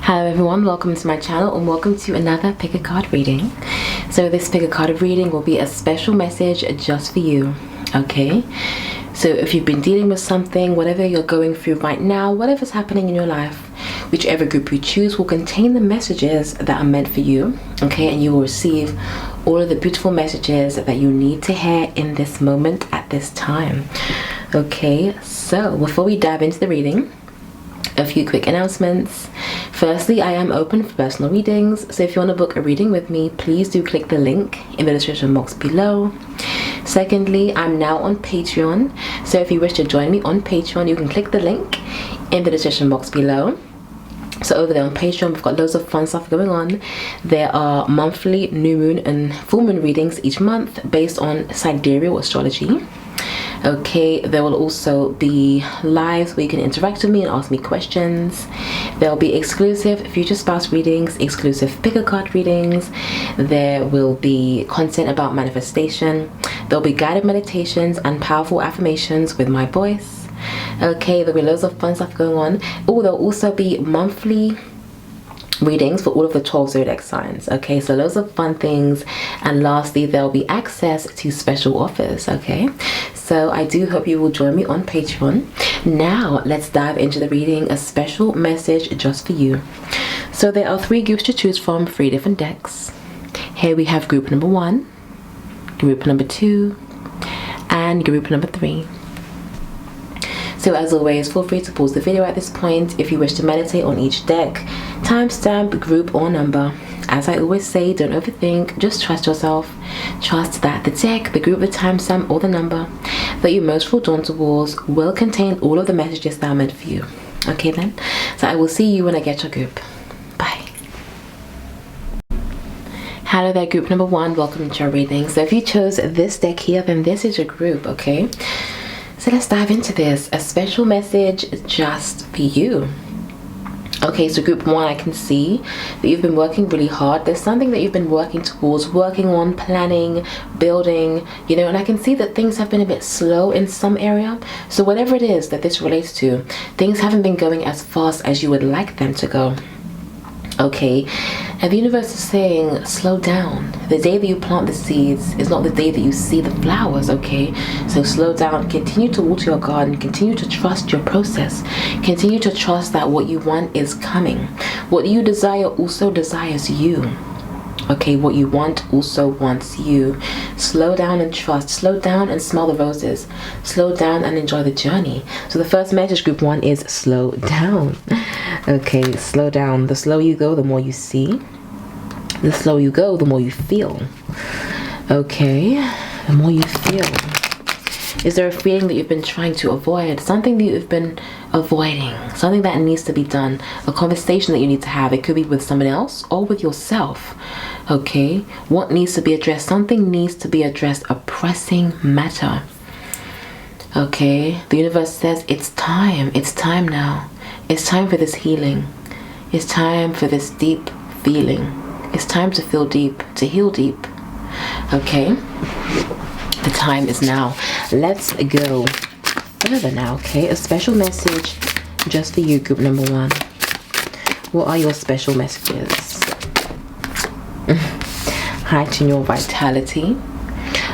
Hello everyone, welcome to my channel and welcome to another pick a card reading. So this pick a card reading will be a special message just for you, okay? So if you've been dealing with something, whatever you're going through right now, whatever's happening in your life, whichever group you choose will contain the messages that are meant for you, okay? And you will receive all of the beautiful messages that you need to hear in this moment at this time, okay? So before we dive into the reading, a few quick announcements. Firstly, I am open for personal readings, so if you want to book a reading with me, please do click the link in the description box below. Secondly, I'm now on Patreon, so if you wish to join me on Patreon, you can click the link in the description box below. So over there on Patreon, we've got loads of fun stuff going on. There are monthly new moon and full moon readings each month based on sidereal astrology. Okay, there will also be lives where you can interact with me and ask me questions. There will be exclusive future spouse readings, exclusive pick a card readings. There will be content about manifestation. There will be guided meditations and powerful affirmations with my voice. Okay, there'll be loads of fun stuff going on. Oh, there'll also be monthly readings for all of the 12 zodiac signs. Okay, so loads of fun things. And lastly, there'll be access to special offers. Okay, so I do hope you will join me on Patreon. Now let's dive into the reading, a special message just for you. So there are 3 groups to choose from, 3 different decks. Here we have group number 1, group number 2, and group number 3. So as always, feel free to pause the video at this point if you wish to meditate on each deck, timestamp, group or number. As I always say, don't overthink, just trust yourself. Trust that the deck, the group, the timestamp or the number that you most feel drawn towards will contain all of the messages that are meant for you. Okay then, so I will see you when I get your group. Bye. Hello there, group number 1, welcome to your reading. So if you chose this deck here, then this is your group, okay? So let's dive into this, a special message just for you. Okay, so group 1, I can see that you've been working really hard. There's something that you've been working towards, working on, planning, building, you know, and I can see that things have been a bit slow in some area. So whatever it is that this relates to, things haven't been going as fast as you would like them to go. Okay, and the universe is saying slow down. The day that you plant the seeds is not the day that you see the flowers, okay? So slow down, continue to water your garden, continue to trust your process, continue to trust that what you want is coming. What you desire also desires you. Okay, what you want also wants you. Slow down and trust. Slow down and smell the roses. Slow down and enjoy the journey. So the first message, group 1, is slow down. Okay, slow down. The slower you go, the more you see. The slower you go, the more you feel. Okay, the more you feel. Is there a feeling that you've been trying to avoid? Something that you've been avoiding? Something that needs to be done? A conversation that you need to have? It could be with someone else or with yourself. Okay, what needs to be addressed? Something needs to be addressed, a pressing matter. Okay, the universe says it's time now. It's time for this healing. It's time for this deep feeling. It's time to feel deep, to heal deep. Okay, the time is now. Let's go further now, okay? A special message just for you, group number 1. What are your special messages? Heighten your vitality.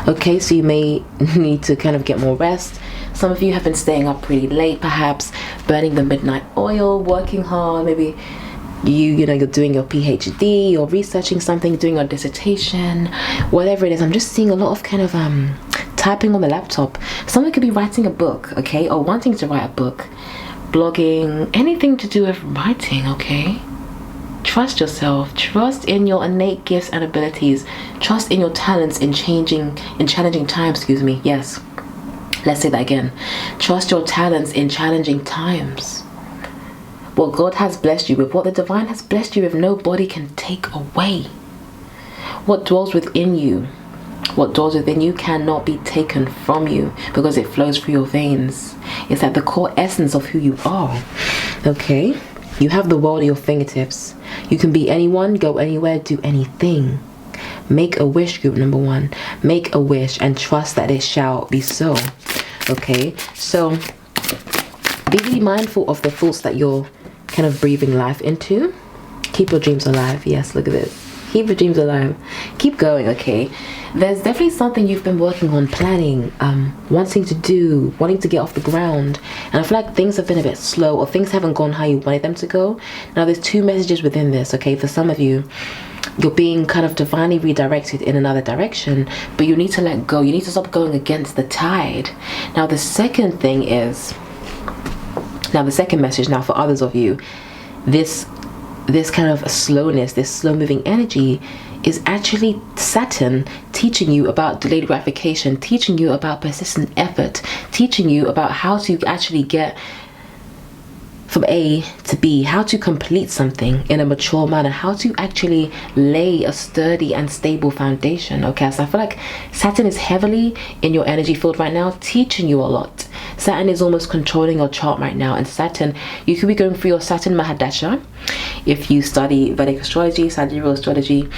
Okay, so you may need to kind of get more rest. Some of you have been staying up pretty late, perhaps burning the midnight oil, working hard. Maybe you know, you're doing your PhD, you're researching something, doing your dissertation, whatever it is. I'm just seeing a lot of kind of typing on the laptop. Someone could be writing a book, okay, or wanting to write a book, blogging, anything to do with writing, okay? Trust yourself, trust in your innate gifts and abilities, trust in your talents in challenging times, excuse me, yes. Let's say that again. Trust your talents in challenging times. What God has blessed you with, what the divine has blessed you with, nobody can take away. What dwells within you, cannot be taken from you because it flows through your veins. It's at the core essence of who you are. Okay? You have the world at your fingertips. You can be anyone, go anywhere, do anything. Make a wish, group number 1. Make a wish and trust that it shall be so. Okay? So be really mindful of the thoughts that you're kind of breathing life into. Keep your dreams alive. Yes, look at this. Keep your dreams alive. Keep going, okay? There's definitely something you've been working on, planning, wanting to do, wanting to get off the ground. And I feel like things have been a bit slow, or things haven't gone how you wanted them to go. Now, there's 2 messages within this, okay? For some of you, you're being kind of divinely redirected in another direction, but you need to let go. You need to stop going against the tide. Now, the second thing is, now the second message now for others of you, this kind of slowness, this slow moving energy is actually Saturn teaching you about delayed gratification, teaching you about persistent effort, teaching you about how to actually get from A to B, how to complete something in a mature manner, how to actually lay a sturdy and stable foundation. Okay, so I feel like Saturn is heavily in your energy field right now, teaching you a lot. Saturn is almost controlling your chart right now, and Saturn, you could be going through your Saturn Mahadasha if you study Vedic astrology, sidereal astrology,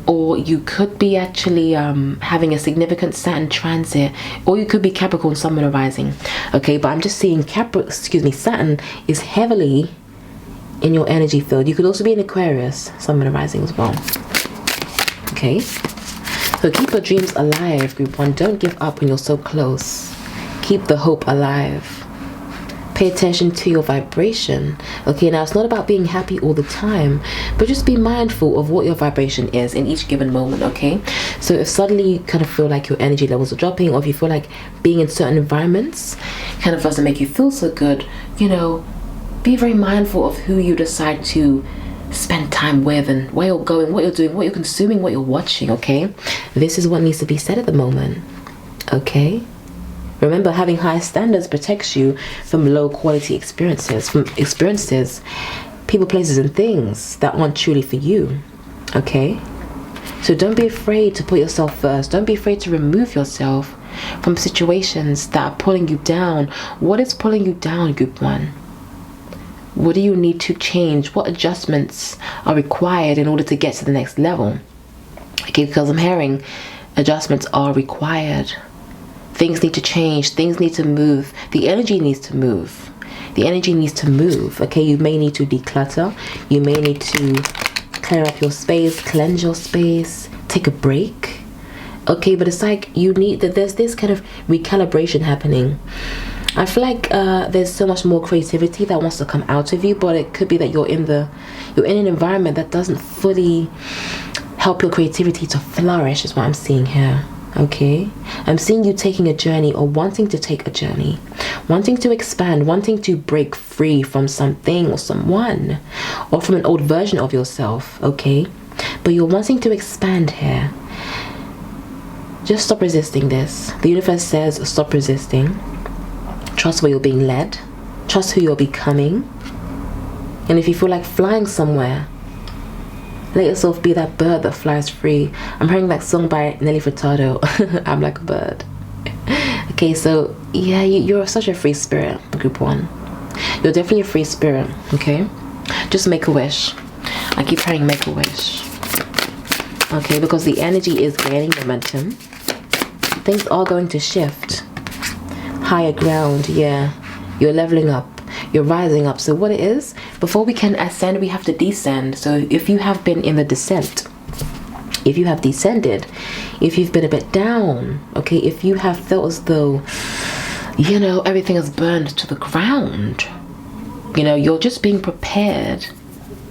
or you could be actually having a significant Saturn transit, or you could be Capricorn Sun Moon rising. Okay, but I'm just seeing Saturn is heavily in your energy field. You could also be in Aquarius Sun Moon rising as well. Okay, so keep your dreams alive, group 1. Don't give up when you're so close. Keep the hope alive. Pay attention to your vibration. Okay, now it's not about being happy all the time, but just be mindful of what your vibration is in each given moment, okay? So if suddenly you kind of feel like your energy levels are dropping, or if you feel like being in certain environments kind of doesn't make you feel so good, you know, be very mindful of who you decide to spend time with, and where you're going, what you're doing, what you're consuming, what you're watching, okay? This is what needs to be said at the moment, okay? Remember, having high standards protects you from low quality experiences, people, places, and things that aren't truly for you, okay? So don't be afraid to put yourself first. Don't be afraid to remove yourself from situations that are pulling you down. What is pulling you down, group 1? What do you need to change? What adjustments are required in order to get to the next level? Okay, because I'm hearing adjustments are required. Things need to change. Things need to move. The energy needs to move. The energy needs to move. Okay, you may need to declutter. You may need to clear up your space, cleanse your space, take a break. Okay, but it's like you need that. There's this kind of recalibration happening. I feel like there's so much more creativity that wants to come out of you, but it could be that you're in an environment that doesn't fully help your creativity to flourish, is what I'm seeing here. Okay, I'm seeing you taking a journey, or wanting to take a journey, wanting to expand, wanting to break free from something or someone, or from an old version of yourself, okay? But you're wanting to expand here. Just stop resisting this. The universe says stop resisting. Trust where you're being led. Trust who you're becoming. And if you feel like flying somewhere, let yourself be that bird that flies free. I'm hearing that song by Nelly Furtado, I'm like a bird. Okay, so yeah, you're such a free spirit, group 1. You're definitely a free spirit, okay? Just make a wish. I keep hearing make a wish. Okay, because the energy is gaining momentum. Things are going to shift. Higher ground, yeah. You're leveling up. You're rising up. So what it is, before we can ascend, we have to descend. So if you have been in the descent, if you have descended, if you've been a bit down, okay, if you have felt as though, you know, everything is burned to the ground, you know, you're just being prepared.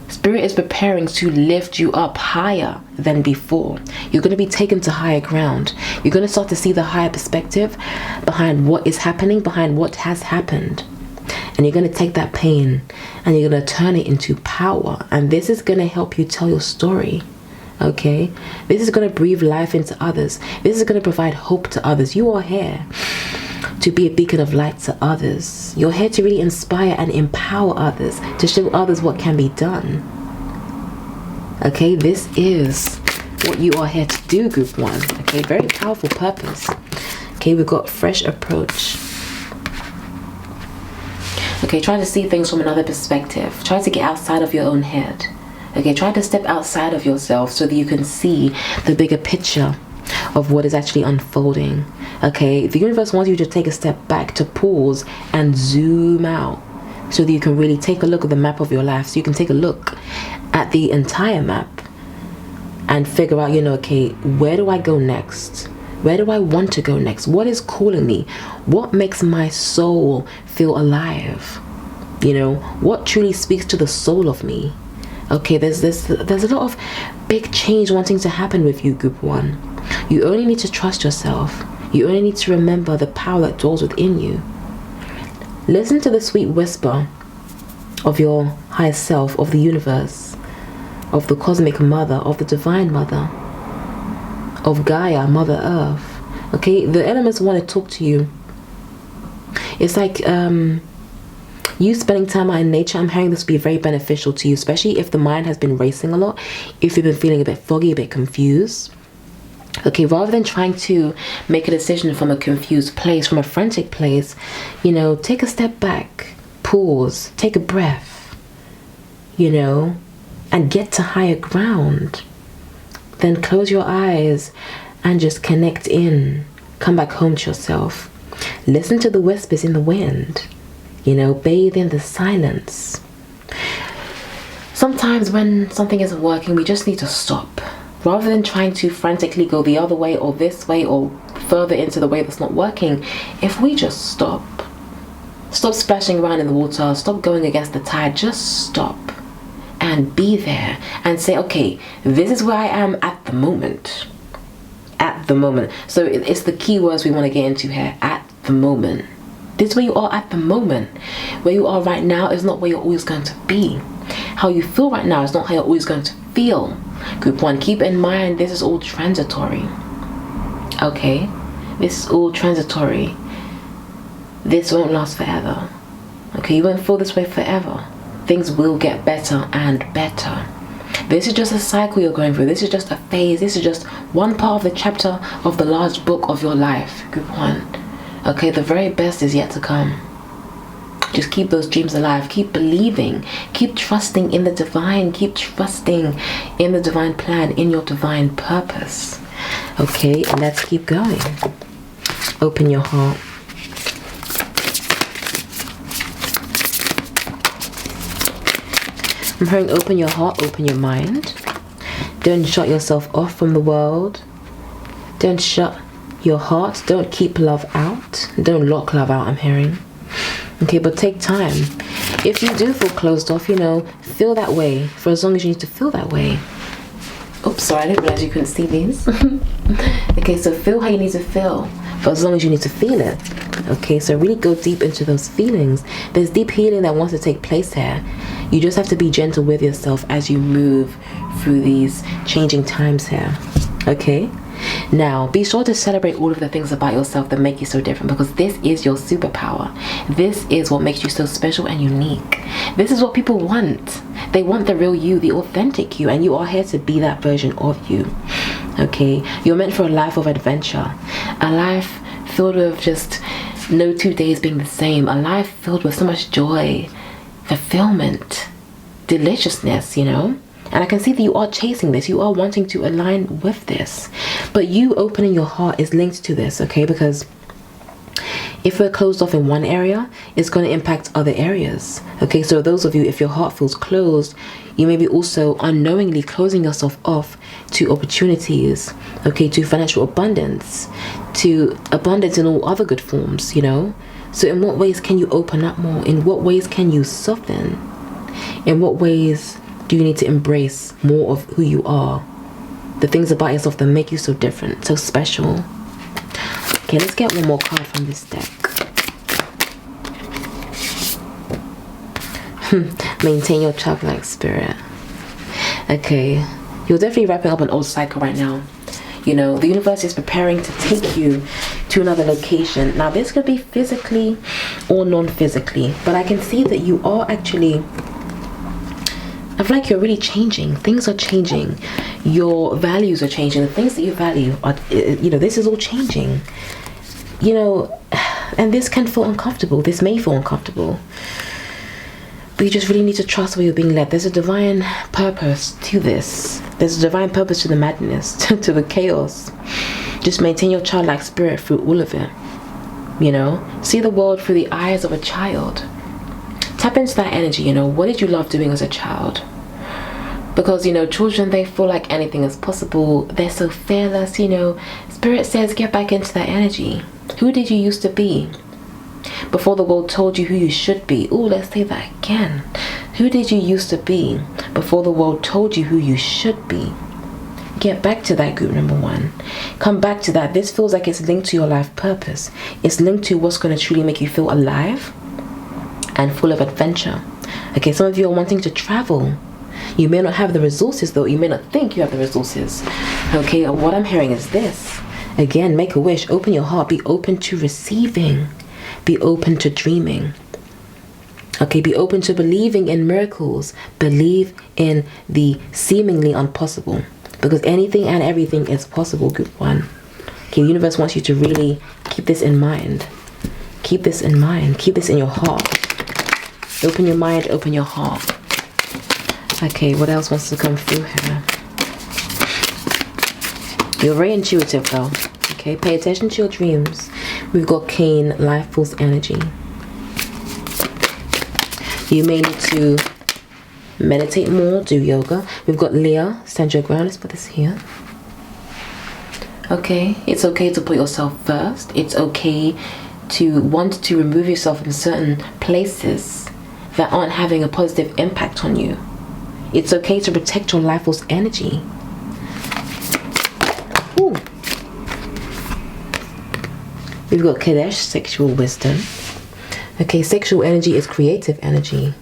Spirit is preparing to lift you up higher than before. You're going to be taken to higher ground. You're going to start to see the higher perspective behind what is happening, behind what has happened. And you're going to take that pain and you're going to turn it into power. And this is going to help you tell your story. Okay? This is going to breathe life into others. This is going to provide hope to others. You are here to be a beacon of light to others. You're here to really inspire and empower others, to show others what can be done. Okay? This is what you are here to do, group 1. Okay? Very powerful purpose. Okay? We've got fresh approach. Okay, try to see things from another perspective. Try to get outside of your own head. Okay, try to step outside of yourself so that you can see the bigger picture of what is actually unfolding. Okay, the universe wants you to take a step back, to pause and zoom out. so that you can really take a look at the map of your life, so you can take a look at the entire map and figure out, okay, where do I go next? Where do I want to go next? What is calling me? What makes my soul feel alive? What truly speaks to the soul of me? Okay, there's a lot of big change wanting to happen with you, Group 1. You only need to trust yourself. You only need to remember the power that dwells within you. Listen to the sweet whisper of your higher self, of the universe, of the cosmic mother, of the divine mother, of Gaia, Mother Earth. Okay, the elements want to talk to you. It's like you spending time out in nature. I'm hearing this be very beneficial to you, especially if the mind has been racing a lot, if you've been feeling a bit foggy, a bit confused. Okay, rather than trying to make a decision from a confused place, from a frantic place, take a step back, pause, take a breath, and get to higher ground. Then close your eyes and just connect in. Come back home to yourself. Listen to the whispers in the wind. Bathe in the silence. Sometimes when something isn't working, we just need to stop. Rather than trying to frantically go the other way or this way or further into the way that's not working, if we just stop splashing around in the water, stop going against the tide, just stop and be there and say, okay, this is where I am at the moment. At the moment. So it's the key words we want to get into here. At the moment. This is where you are at the moment. Where you are right now is not where you're always going to be. How you feel right now is not how you're always going to feel. Group 1, keep in mind this is all transitory. Okay? This is all transitory. This won't last forever. Okay, you won't feel this way forever. Things will get better and better. This is just a cycle you're going through. This is just a phase. This is just one part of the chapter of the large book of your life. Group 1. Okay, the very best is yet to come. Just keep those dreams alive. Keep believing. Keep trusting in the divine. Keep trusting in the divine plan, in your divine purpose. Okay, let's keep going. Open your heart. I'm hearing open your heart, open your mind. Don't shut yourself off from the world. Don't shut your heart. Don't keep love out. Don't lock love out, I'm hearing. Okay, but take time. If you do feel closed off, feel that way for as long as you need to feel that way. Oops, sorry, I didn't realize you couldn't see these. Okay, so feel how you need to feel for as long as you need to feel it. Okay, so really go deep into those feelings. There's deep healing that wants to take place here. You just have to be gentle with yourself as you move through these changing times here. Okay? Now, be sure to celebrate all of the things about yourself that make you so different, because this is your superpower. This is what makes you so special and unique. This is what people want. They want the real you, the authentic you, and you are here to be that version of you. Okay? You're meant for a life of adventure. A life filled with just no 2 days being the same. A life filled with so much joy, fulfillment, deliciousness, And I can see that you are chasing this. You are wanting to align with this. But you opening your heart is linked to this, okay? Because if we're closed off in one area, it's going to impact other areas. Okay, so those of you, if your heart feels closed, you may be also unknowingly closing yourself off to opportunities, okay, to financial abundance, to abundance in all other good forms, So in what ways can you open up more? In what ways can you soften? In what ways do you need to embrace more of who you are? The things about yourself that make you so different, so special. Okay, let's get one more card from this deck. Maintain your childlike spirit. Okay, you're definitely wrapping up an old cycle right now. The universe is preparing to take you to another location. Now, this could be physically or non-physically, but I can see that you are actually... I feel like you're really changing. Things are changing. Your values are changing. The things that you value are, this is all changing. And this can feel uncomfortable. This may feel uncomfortable. But you just really need to trust where you're being led. There's a divine purpose to this. There's a divine purpose to the madness, to the chaos. Just maintain your childlike spirit through all of it. See the world through the eyes of a child. Tap into that energy. You know, what did you love doing as a child? Because, you know, children, they feel like anything is possible. They're so fearless, you know. Spirit says get back into that energy. Who did you used to be before the world told you who you should be? Oh, let's say that again. Who did you used to be before the world told you who you should be? Get back to that, group number one. Come back to that. This feels like it's linked to your life purpose. It's linked to what's going to truly make you feel alive and full of adventure. Okay, some of you are wanting to travel. You may not have the resources though. You may not think you have the resources. Okay, and what I'm hearing is this. Again, make a wish. Open your heart. Be open to receiving. Be open to dreaming. Okay, be open to believing in miracles. Believe in the seemingly impossible. Because anything and everything is possible, group one. Okay, the universe wants you to really keep this in mind. Keep this in mind. Keep this in your heart. Open your mind, open your heart. Okay, what else wants to come through here? You're very intuitive though. Okay, pay attention to your dreams. We've got Cain, life force energy. You may need to meditate more, do yoga. We've got Leah, stand your ground. Let's put this here. Okay, it's okay to put yourself first. It's okay to want to remove yourself from certain places that aren't having a positive impact on you. It's okay to protect your life force energy. Ooh. We've got Kadesh, sexual wisdom. Okay, sexual energy is creative energy.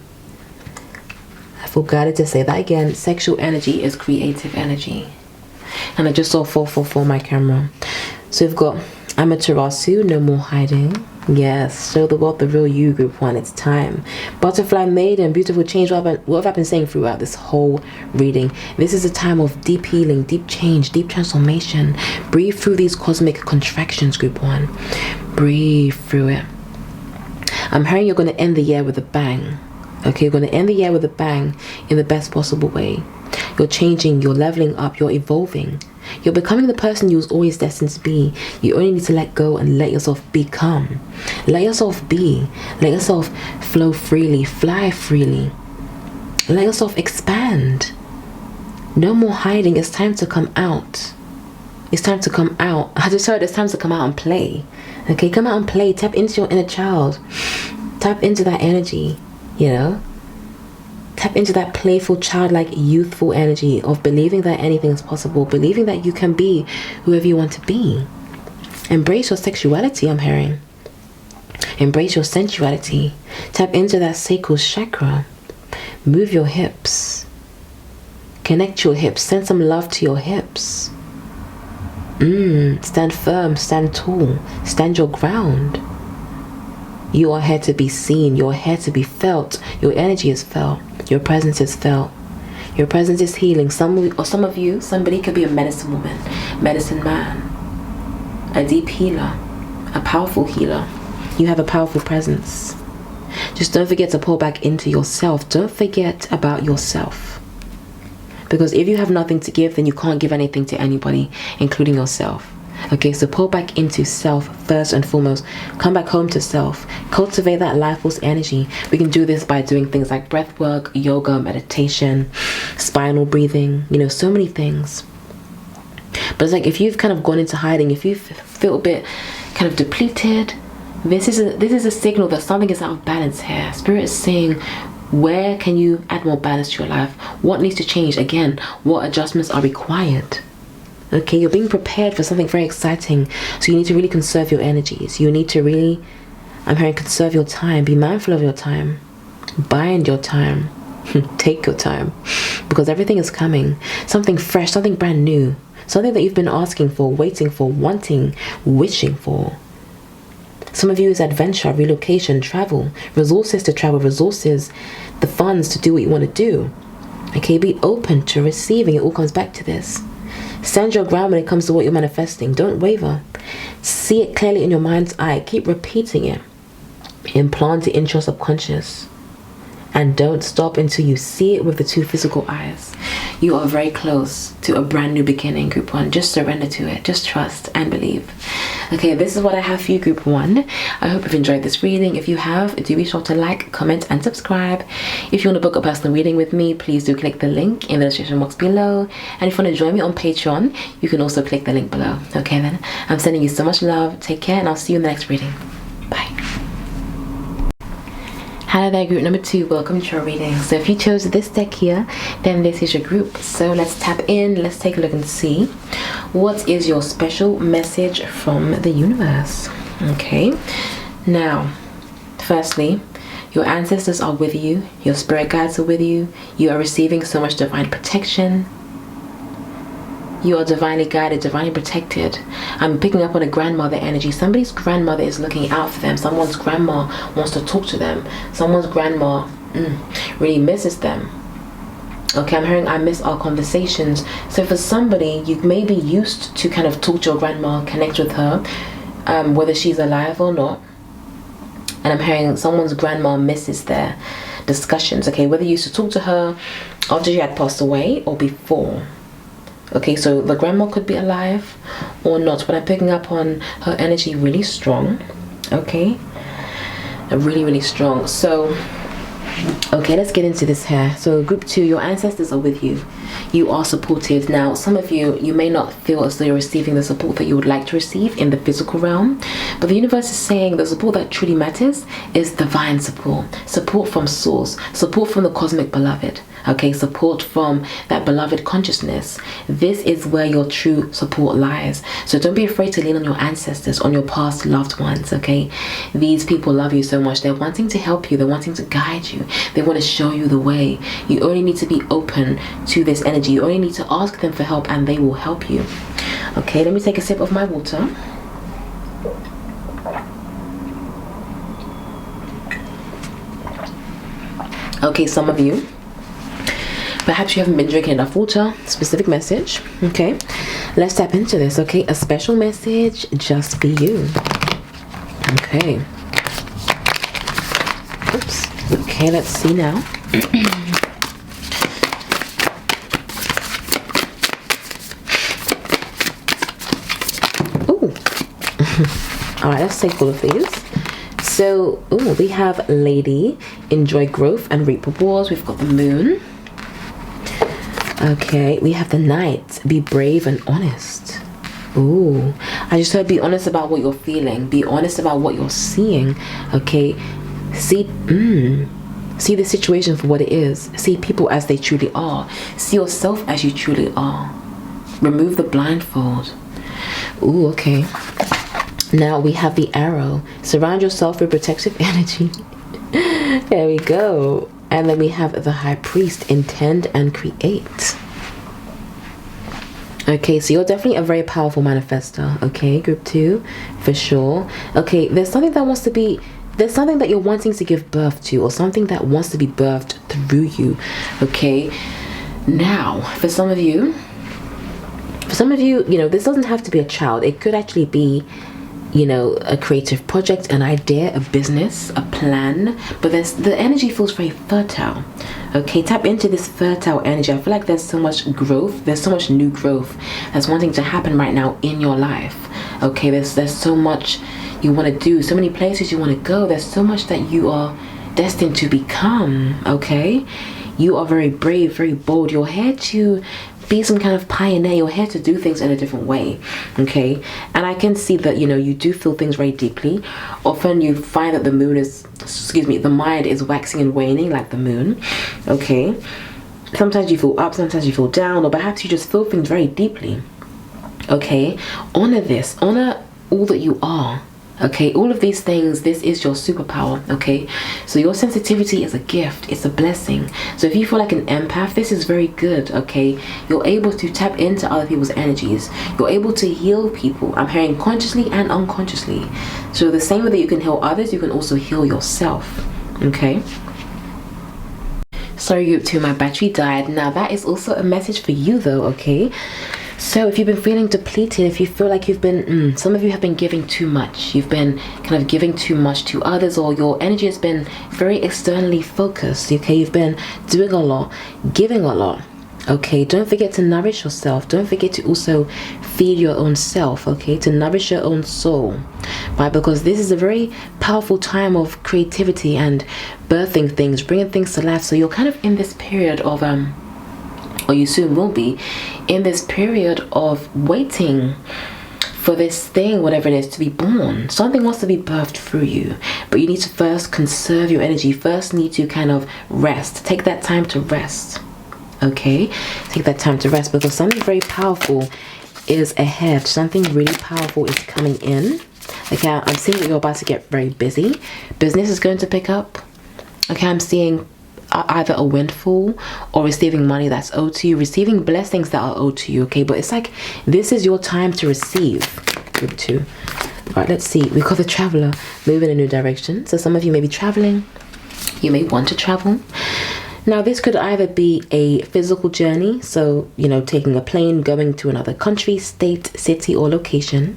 I feel guided to say that again. Sexual energy is creative energy. And I just saw 444 my camera. So we've got Amaterasu, no more hiding. Yes, show the world the real you, group one. It's time. Butterfly maiden, beautiful change. What have I been saying throughout this whole reading? This is a time of deep healing, deep change, deep transformation. Breathe through these cosmic contractions, group one. Breathe through it. I'm hearing you're going to end the year with a bang. Okay, you're going to end the year with a bang in the best possible way. You're changing, you're leveling up, you're evolving. You're becoming the person you was always destined to be. You only need to let go and let yourself become. Let yourself be. Let yourself flow freely, fly freely. Let yourself expand. No more hiding. It's time to come out. It's time to come out. I just heard it's time to come out and play. Okay, come out and play. Tap into your inner child. Tap into that energy, you know. Tap into that playful, childlike, youthful energy of believing that anything is possible, believing that you can be whoever you want to be. Embrace your sexuality, I'm hearing. Embrace your sensuality. Tap into that sacral chakra. Move your hips. Connect your hips. Send some love to your hips. Stand firm, stand tall, stand your ground. You are here to be seen. You're here to be felt. Your energy is felt. Your presence is felt. Your presence is healing. Some of you, somebody could be a medicine woman, medicine man, a deep healer, a powerful healer. You have a powerful presence. Just don't forget to pour back into yourself. Don't forget about yourself. Because if you have nothing to give, then you can't give anything to anybody, including yourself. Okay, so pour back into self first and foremost. Come back home to self. Cultivate that life force energy. We can do this by doing things like breath work, yoga, meditation, spinal breathing, you know, so many things. But it's like if you've kind of gone into hiding, if you feel a bit kind of depleted, this is a signal that something is out of balance here. Spirit is saying, where can you add more balance to your life? What needs to change? Again, what adjustments are required? Okay, you're being prepared for something very exciting. So you need to really conserve your energies. You need to really, I'm hearing, conserve your time. Be mindful of your time. Bind your time. Take your time. Because everything is coming. Something fresh, something brand new. Something that you've been asking for, waiting for, wanting, wishing for. Some of you is adventure, relocation, travel. Resources to travel, resources, the funds to do what you want to do. Okay, be open to receiving. It all comes back to this. Stand your ground when it comes to what you're manifesting. Don't waver. See it clearly in your mind's eye. Keep repeating it. Implant it into your subconscious. and don't stop until you see it with the 2 physical eyes. You are very close to a brand new beginning, group 1. Just surrender to it. Just trust and believe. Okay, this is what I have for you, group 1. I hope you've enjoyed this reading. If you have, do be sure to like, comment, and subscribe. If you want to book a personal reading with me, please do click the link in the description box below. And if you want to join me on Patreon, you can also click the link below. Okay then, I'm sending you so much love. Take care, and I'll see you in the next reading. Bye. Hello there, group number 2, welcome to your reading. So if you chose this deck here, then this is your group. So let's tap in, let's take a look and see what is your special message from the universe. Okay, now firstly, your ancestors are with you, your spirit guides are with you, you are receiving so much divine protection. You are divinely guided, divinely protected. I'm picking up on a grandmother energy. Somebody's grandmother is looking out for them. Someone's grandma wants to talk to them. Someone's grandma really misses them. Okay, I'm hearing I miss our conversations. So for somebody, you may be used to kind of talk to your grandma, connect with her, whether she's alive or not. And I'm hearing someone's grandma misses their discussions. Okay, whether you used to talk to her after she had passed away or before. Okay, so the grandma could be alive or not, but I'm picking up on her energy really strong. Okay, really strong. So okay, let's get into this here. So group 2, your ancestors are with you. You are supported. Now some of you may not feel as though you're receiving the support that you would like to receive in the physical realm, but the universe is saying the support that truly matters is divine support. Support from source, support from the cosmic beloved. Okay, support from that beloved consciousness. This is where your true support lies. So don't be afraid to lean on your ancestors, on your past loved ones. Okay, these people love you so much. They're wanting to help you, they're wanting to guide you, they want to show you the way. You only need to be open to this energy. You only need to ask them for help and they will help you. Okay, let me take a sip of my water. Okay, some of you, perhaps you haven't been drinking enough water. Specific message. Okay, let's tap into this. Okay, a special message just for you. Okay. Oops. Okay, let's see now. Ooh. All right, let's take all of these. So, we have Lady, enjoy growth and reap rewards. We've got the Moon. Okay, we have the Knight, be brave and honest. Ooh, I just heard be honest about what you're feeling. Be honest about what you're seeing. Okay, see the situation for what it is. See people as they truly are. See yourself as you truly are. Remove the blindfold. Ooh, okay. Now we have the Arrow. Surround yourself with protective energy. There we go. And then we have the High Priest, intend and create. Okay, so you're definitely a very powerful manifestor. Okay, group 2, for sure. Okay, there's something that you're wanting to give birth to, or something that wants to be birthed through you. Okay, now for some of you, you know, this doesn't have to be a child. It could actually be, you know, a creative project, an idea, a business, a plan, but the energy feels very fertile. Okay, tap into this fertile energy. I feel like there's so much growth, there's so much new growth that's wanting to happen right now in your life. Okay, there's so much you want to do, so many places you want to go, there's so much that you are destined to become. Okay, you are very brave, very bold. You're here to be some kind of pioneer. You're here to do things in a different way. Okay, and I can see that, you know, you do feel things very deeply. Often you find that the mind is waxing and waning like the moon. Okay, sometimes you feel up, sometimes you feel down, or perhaps you just feel things very deeply. Okay, honor this, honor all that you are. Okay, all of these things, this is your superpower. Okay, so your sensitivity is a gift, it's a blessing. So if you feel like an empath, this is very good. Okay, you're able to tap into other people's energies, you're able to heal people. I'm hearing consciously and unconsciously. So the same way that you can heal others, you can also heal yourself. Okay, sorry group 2, my battery died. Now that is also a message for you though. Okay, So if you've been feeling depleted, if you feel like you've been, some of you have been giving too much. You've been kind of giving too much to others, or your energy has been very externally focused. Okay, you've been doing a lot, giving a lot. Okay, don't forget to nourish yourself. Don't forget to also feed your own self, okay, to nourish your own soul, right? Because this is a very powerful time of creativity and birthing things, bringing things to life. So you're kind of in this period of or you soon will be in this period of waiting for this thing, whatever it is, to be born. Something wants to be birthed through you, but you need to first conserve your energy. First need to kind of rest. Take that time to rest. Okay, take that time to rest, because something very powerful is ahead. Something really powerful is coming in. Okay, I'm seeing that you're about to get very busy. Business is going to pick up. Okay, I'm seeing either a windfall or receiving money that's owed to you, receiving blessings that are owed to you. Okay, but it's like this is your time to receive. Group 2. All right, let's see. We got the traveler moving in a new direction. So some of you may be traveling. You may want to travel. Now, this could either be a physical journey, so, you know, taking a plane, going to another country, state, city, or location,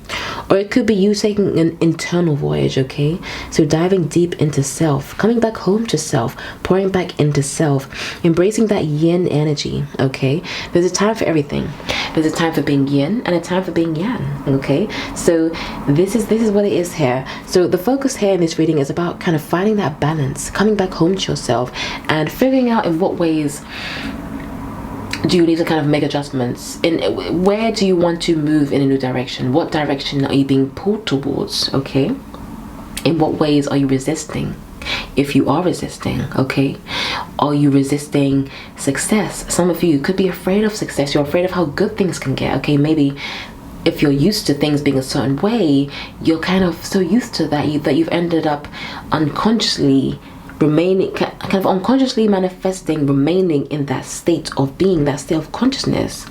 or it could be you taking an internal voyage, okay? So diving deep into self, coming back home to self, pouring back into self, embracing that yin energy, okay? There's a time for everything. There's a time for being yin and a time for being yang, okay? So this is what it is here. So the focus here in this reading is about kind of finding that balance, coming back home to yourself, and figuring out in what ways do you need to kind of make adjustments, in where do you want to move in a new direction, what direction are you being pulled towards, okay? In what ways are you resisting, if you are resisting, okay? Are you resisting success? Some of you could be afraid of success. You're afraid of how good things can get, okay? Maybe if you're used to things being a certain way, you're kind of so used to that you've ended up unconsciously remaining, kind of unconsciously manifesting, remaining in that state of being, that state of consciousness,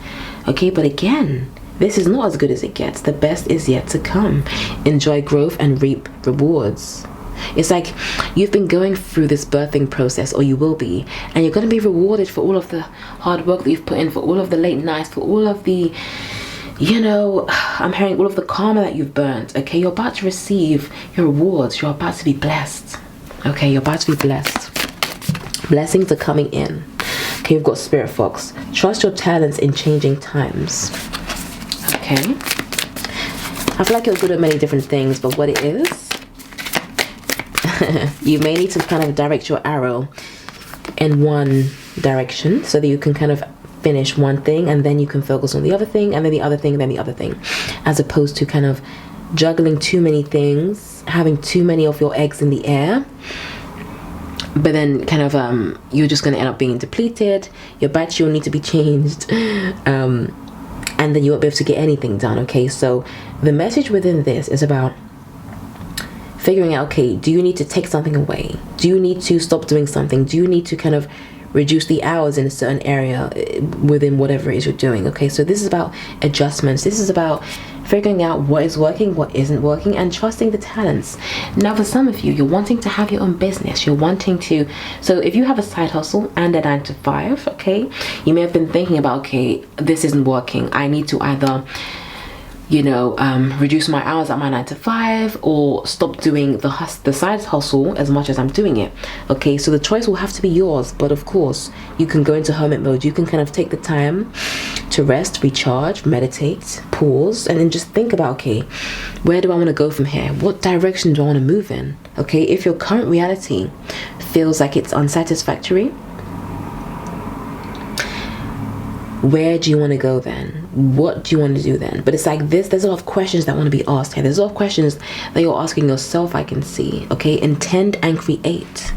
okay? But again, this is not as good as it gets. The best is yet to come. Enjoy growth and reap rewards. It's like you've been going through this birthing process, or you will be, and you're going to be rewarded for all of the hard work that you've put in, for all of the late nights, for all of the, you know, I'm hearing all of the karma that you've burnt, okay? You're about to receive your rewards. You're about to be blessed. Okay, you're about to be blessed. Blessings are coming in. Okay, we've got Spirit Fox. Trust your talents in changing times. Okay. I feel like you're good at many different things, but what it is, you may need to kind of direct your arrow in one direction so that you can kind of finish one thing, and then you can focus on the other thing, and then the other thing, and then the other thing, as opposed to kind of juggling too many things, having too many of your eggs in the air, but then kind of you're just going to end up being depleted. Your battery will need to be changed, and then you won't be able to get anything done. Okay, so the message within this is about figuring out, okay, do you need to take something away? Do you need to stop doing something? Do you need to kind of reduce the hours in a certain area within whatever it is you're doing? Okay, so this is about adjustments. This is about figuring out what is working, what isn't working, and trusting the talents. Now, for some of you, you're wanting to have your own business. You're wanting to, so if you have a side hustle and a 9 to 5, okay, you may have been thinking about, okay, this isn't working. I need to either, you know, reduce my hours at my 9 to 5, or stop doing the side hustle as much as I'm doing it. Okay, so the choice will have to be yours, but of course you can go into hermit mode. You can kind of take the time to rest, recharge, meditate, pause, and then just think about, okay, where do I want to go from here? What direction do I want to move in? Okay, if your current reality feels like it's unsatisfactory, where do you want to go then? What do you want to do then? But it's like this, there's a lot of questions that want to be asked here. There's a lot of questions that you're asking yourself, I can see. Okay, intend and create.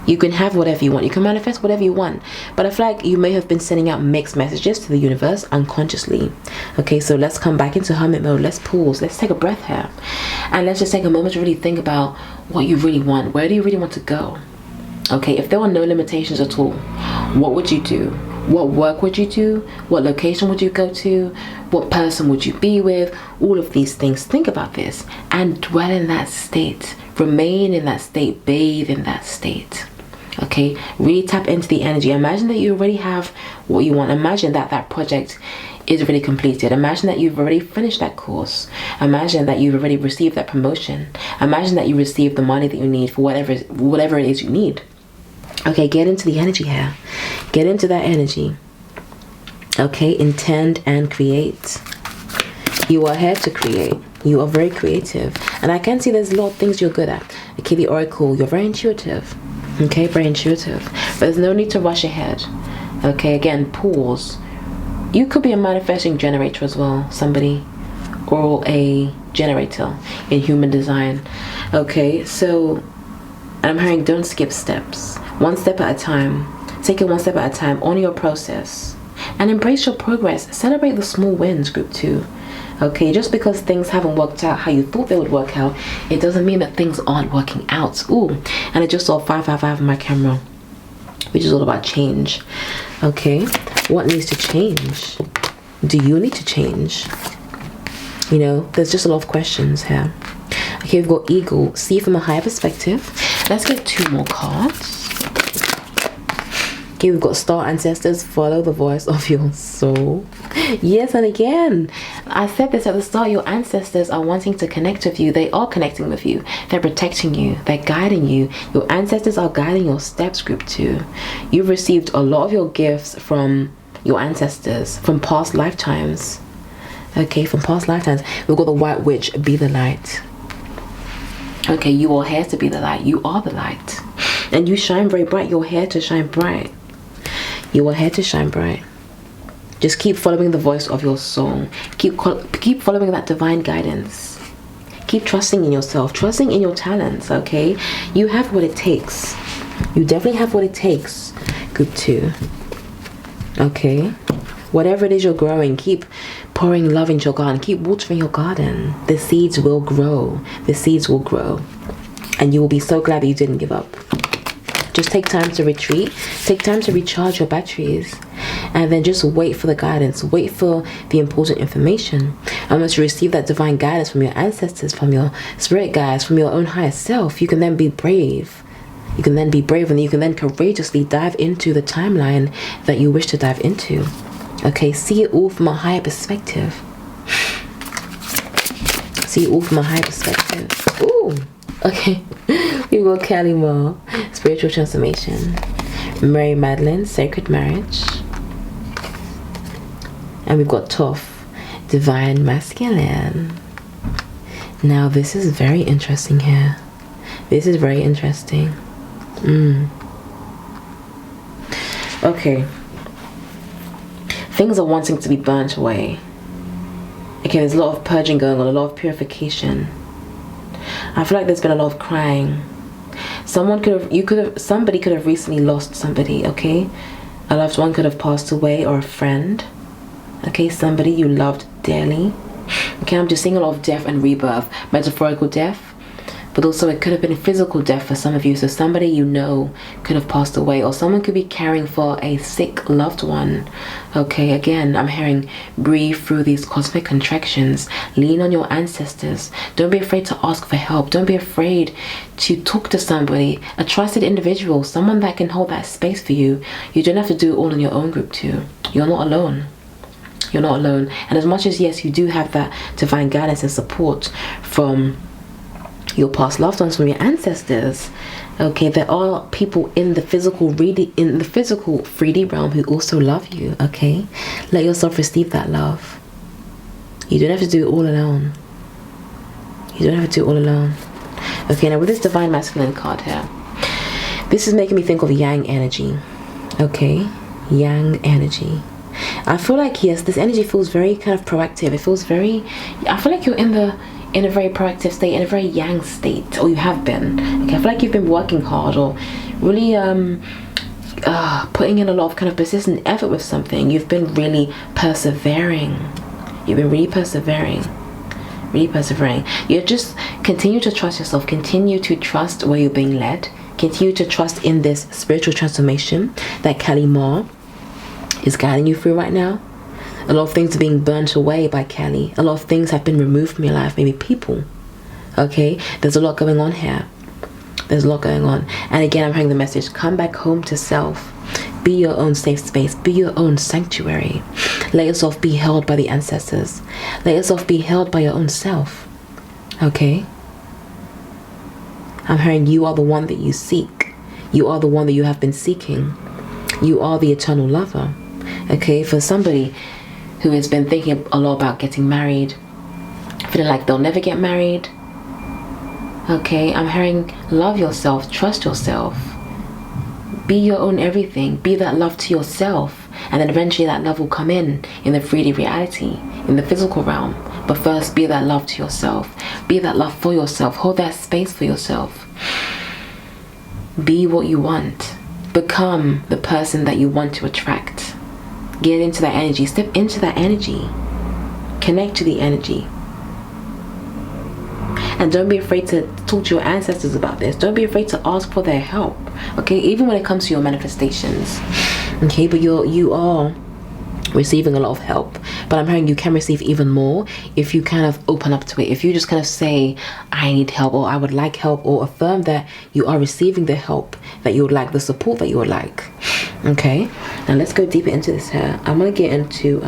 You can have whatever you want. You can manifest whatever you want. But I feel like you may have been sending out mixed messages to the universe unconsciously. Okay, so let's come back into hermit mode. Let's pause. Let's take a breath here. And let's just take a moment to really think about what you really want. Where do you really want to go? Okay, if there were no limitations at all, what would you do? What work would you do? What location would you go to? What person would you be with? All of these things. Think about this and dwell in that state. Remain in that state. Bathe in that state. Okay, really tap into the energy. Imagine that you already have what you want. Imagine that that project is already completed. Imagine that you've already finished that course. Imagine that you've already received that promotion. Imagine that you received the money that you need for whatever it is you need. Okay, get into the energy here. Get into that energy. Okay, intend and create. You are here to create. You are very creative. And I can see there's a lot of things you're good at. Okay, the Oracle, you're very intuitive. Okay, very intuitive. But there's no need to rush ahead. Okay, again, pause. You could be a manifesting generator as well, somebody, or a generator in human design. Okay, so I'm hearing don't skip steps. One step at a time. Take it one step at a time on your process. And embrace your progress. Celebrate the small wins, group 2. Okay, just because things haven't worked out how you thought they would work out, it doesn't mean that things aren't working out. Ooh, and I just saw 555 on my camera, which is all about change. Okay, what needs to change? Do you need to change? You know, there's just a lot of questions here. Okay, we've got Eagle, see from a higher perspective. Let's get 2 more cards. Okay, we've got Star Ancestors, follow the voice of your soul. Yes, and again, I said this at the start, your ancestors are wanting to connect with you. They are connecting with you. They're protecting you. They're guiding you. Your ancestors are guiding your steps, group 2. You've received a lot of your gifts from your ancestors, from past lifetimes. Okay, from past lifetimes. We've got the White Witch, be the light. Okay, you are here to be the light. You are the light. And you shine very bright. You're here to shine bright. You are here to shine bright. Just keep following the voice of your soul. Keep following that divine guidance. Keep trusting in yourself, trusting in your talents, okay? You have what it takes. You definitely have what it takes, group 2. Okay? Whatever it is you're growing, keep pouring love into your garden. Keep watering your garden. The seeds will grow. The seeds will grow. And you will be so glad that you didn't give up. Just take time to retreat. Take time to recharge your batteries. And then just wait for the guidance. Wait for the important information. And once you receive that divine guidance from your ancestors, from your spirit guides, from your own higher self, you can then be brave. You can then be brave, and you can then courageously dive into the timeline that you wish to dive into. Okay, see it all from a higher perspective. See it all from a higher perspective. Ooh. Okay, we got Kali Ma, spiritual transformation. Mary Magdalene, sacred marriage. And we've got Toph, divine masculine. Now this is very interesting here. This is very interesting. Okay. Things are wanting to be burnt away. Okay, there's a lot of purging going on, a lot of purification. I feel like there's been a lot of crying. Somebody could have recently lost somebody, okay? A loved one could have passed away, or a friend. Okay, somebody you loved dearly. Okay, I'm just seeing a lot of death and rebirth, metaphorical death, but also it could have been physical death for some of you. So somebody you know could have passed away, or someone could be caring for a sick loved one. Okay, again, I'm hearing breathe through these cosmic contractions. Lean on your ancestors. Don't be afraid to ask for help. Don't be afraid to talk to somebody, a trusted individual, someone that can hold that space for you. You don't have to do it all on your own, group 2. You're not alone. You're not alone. And as much as, yes, you do have that divine guidance and support from your past loved ones, from your ancestors, okay, there are people in the physical 3D realm who also love you. Okay, let yourself receive that love. You don't have to do it all alone. You don't have to do it all alone. Okay, now with this divine masculine card here, this is making me think of yang energy. Okay, yang energy. I feel like, yes, this energy feels very kind of proactive. It feels very, I feel like you're in a very proactive state, in a very yang state, or you have been. Okay, I feel like you've been working hard, or really putting in a lot of kind of persistent effort with something. You've been really persevering. You've been really persevering. Really persevering. You just continue to trust yourself. Continue to trust where you're being led. Continue to trust in this spiritual transformation that Kali Ma is guiding you through right now. A lot of things are being burnt away by Kali. A lot of things have been removed from your life, maybe people. Okay, there's a lot going on here. There's a lot going on. And again, I'm hearing the message, come back home to self. Be your own safe space. Be your own sanctuary. Let yourself be held by the ancestors. Let yourself be held by your own self. Okay? I'm hearing you are the one that you seek. You are the one that you have been seeking. You are the eternal lover. Okay? For somebody who has been thinking a lot about getting married, feeling like they'll never get married. Okay? I'm hearing love yourself. Trust yourself. Be your own everything. Be that love to yourself. And then eventually that love will come in the 3D reality, in the physical realm. But first, be that love to yourself. Be that love for yourself. Hold that space for yourself. Be what you want. Become the person that you want to attract. Get into that energy. Step into that energy. Connect to the energy. And don't be afraid to talk to your ancestors about this. Don't be afraid to ask for their help. Okay, even when it comes to your manifestations. Okay, but you are receiving a lot of help. But I'm hearing you can receive even more if you kind of open up to it. If you just kind of say, I need help, or I would like help, or affirm that you are receiving the help that you would like, the support that you would like. Okay, now let's go deeper into this here. I'm gonna get into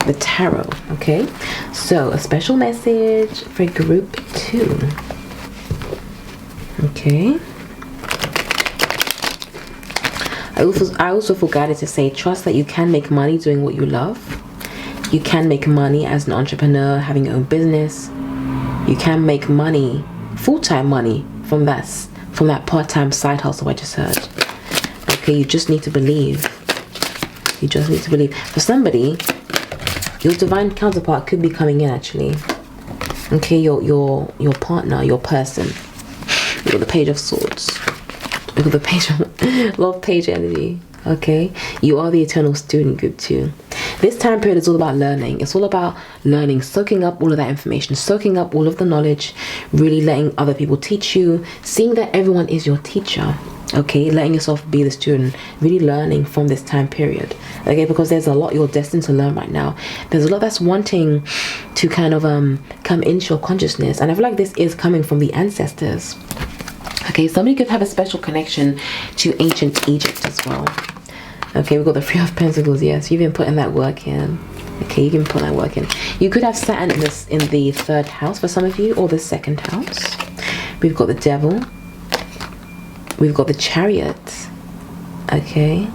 the tarot. Okay, so a special message for group 2. Okay, I also feel guided to say, trust that you can make money doing what you love. You can make money as an entrepreneur, having your own business. You can make money, full-time money, from that part-time side hustle I just heard. Okay, you just need to believe. You just need to believe. For somebody, your divine counterpart could be coming in actually. Okay, your partner, your person. You got the Page of Swords. You got the Page of Love Page energy. Okay, you are the eternal student, group 2. This time period is all about learning. It's all about learning, soaking up all of that information, soaking up all of the knowledge, really letting other people teach you, seeing that everyone is your teacher. Okay, letting yourself be the student, really learning from this time period. Okay, because there's a lot you're destined to learn right now. There's a lot that's wanting to kind of come into your consciousness, and I feel like this is coming from the ancestors. Okay, somebody could have a special connection to ancient Egypt as well. Okay, we've got the 3 of Pentacles. Yes, you've been putting that work in. Okay, you can put that work in. You could have Saturn in the 3rd house for some of you, or the 2nd house. We've got the Devil. We've got the Chariot. Okay,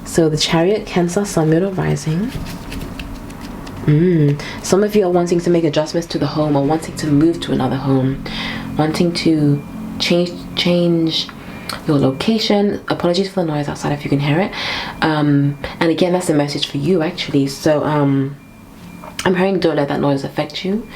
so the Chariot, Cancer, Sun, Moon, or Rising. Some of you are wanting to make adjustments to the home, or wanting to move to another home, wanting to change your location. Apologies for the noise outside if you can hear it. And again, that's a message for you actually. So I'm hearing, don't let that noise affect you.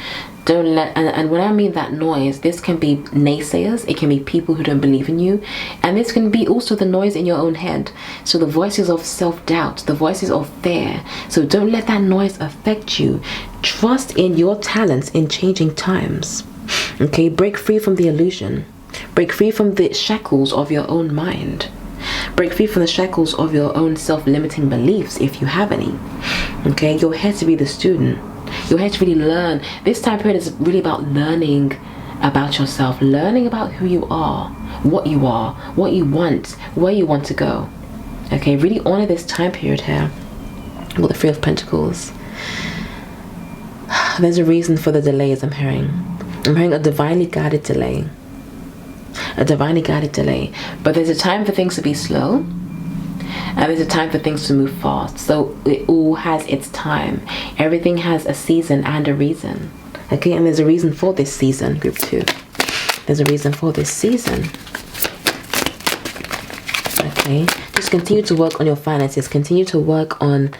Don't let, and when I mean that noise, this can be naysayers, it can be people who don't believe in you, and this can be also the noise in your own head. So the voices of self-doubt, the voices of fear. So don't let that noise affect you. Trust in your talents in changing times. Okay, break free from the illusion. Break free from the shackles of your own mind. Break free from the shackles of your own self-limiting beliefs, if you have any. Okay, you're here to be the student. You're here to really learn. This time period is really about learning about yourself, learning about who you are, what you want, where you want to go. Okay, really honor this time period here. Well, the 3 of Pentacles. There's a reason for the delays I'm hearing. I'm hearing a divinely guided delay. A divinely guided delay. But there's a time for things to be slow, and there's a time for things to move fast. So it all has its time. Everything has a season and a reason. Okay, and there's a reason for this season, group 2. There's a reason for this season. Okay, just continue to work on your finances. Continue to work on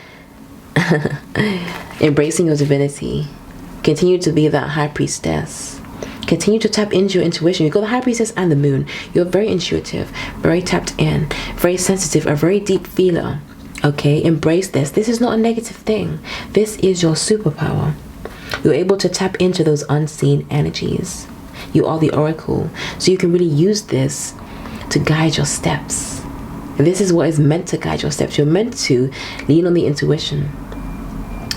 embracing your divinity. Continue to be that high priestess. Continue to tap into your intuition. You've got the High Priestess and the Moon. You're very intuitive, very tapped in, very sensitive, a very deep feeler. Okay, embrace this. This is not a negative thing. This is your superpower. You're able to tap into those unseen energies. You are the oracle. So you can really use this to guide your steps. This is what is meant to guide your steps. You're meant to lean on the intuition,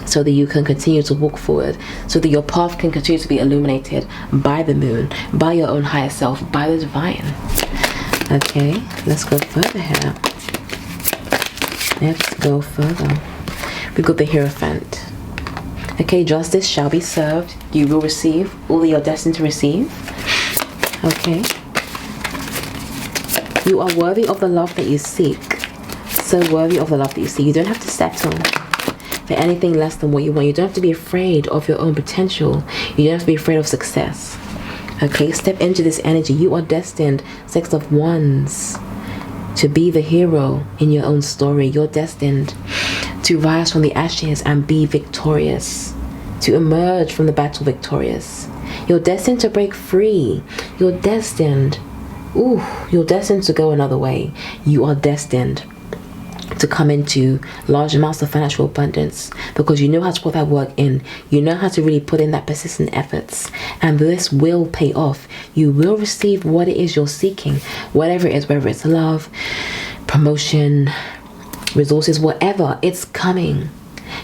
so that you can continue to walk forward, so that your path can continue to be illuminated by the moon, by your own higher self, by the divine. Okay, let's go further here. Let's go further. We got the Hierophant. Okay, justice shall be served. You will receive all that you're destined to receive. Okay. You are worthy of the love that you seek. So worthy of the love that you seek. You don't have to settle for anything less than what you want. You don't have to be afraid of your own potential. You don't have to be afraid of success. Okay, step into this energy. You are destined, Six of Wands, to be the hero in your own story. You're destined to rise from the ashes and be victorious, to emerge from the battle victorious. You're destined to break free. You're destined, you're destined to go another way. You are destined to come into large amounts of financial abundance because you know how to put that work in. You know how to really put in that persistent efforts, and this will pay off. You will receive what it is you're seeking, whatever it is, whether it's love, promotion, resources, whatever, it's coming.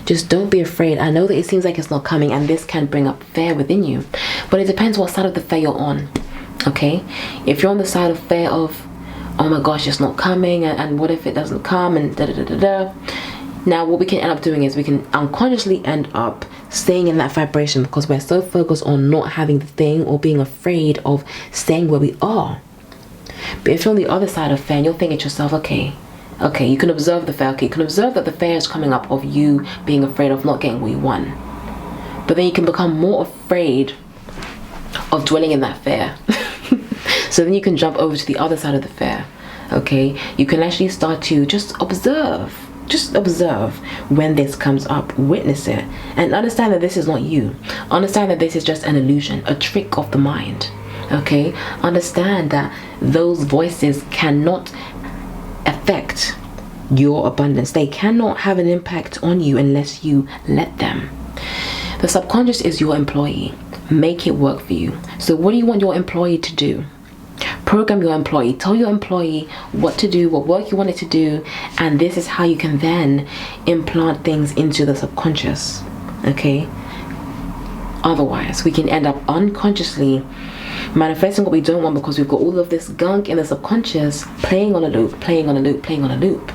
Just don't be afraid. I know that it seems like it's not coming, and this can bring up fear within you, but it depends what side of the fear you're on. Okay, if you're on the side of fear of, oh my gosh, it's not coming, and what if it doesn't come, and da da da da da. Now what we can end up doing is we can unconsciously end up staying in that vibration because we're so focused on not having the thing or being afraid of staying where we are. But if you're on the other side of fear and you're thinking to yourself, okay, you can observe the fear. Okay, you can observe that the fear is coming up of you being afraid of not getting what you want. But then you can become more afraid of dwelling in that fear. So then you can jump over to the other side of the fear. Okay, you can actually start to just observe when this comes up. Witness it and understand that this is not you. Understand that this is just an illusion, a trick of the mind. Okay, understand that those voices cannot affect your abundance. They cannot have an impact on you unless you let them. The subconscious is your employee. Make it work for you. So what do you want your employee to do? Program your employee. Tell your employee what to do, what work you want it to do, and this is how you can then implant things into the subconscious. Okay, otherwise we can end up unconsciously manifesting what we don't want because we've got all of this gunk in the subconscious playing on a loop, playing on a loop, playing on a loop.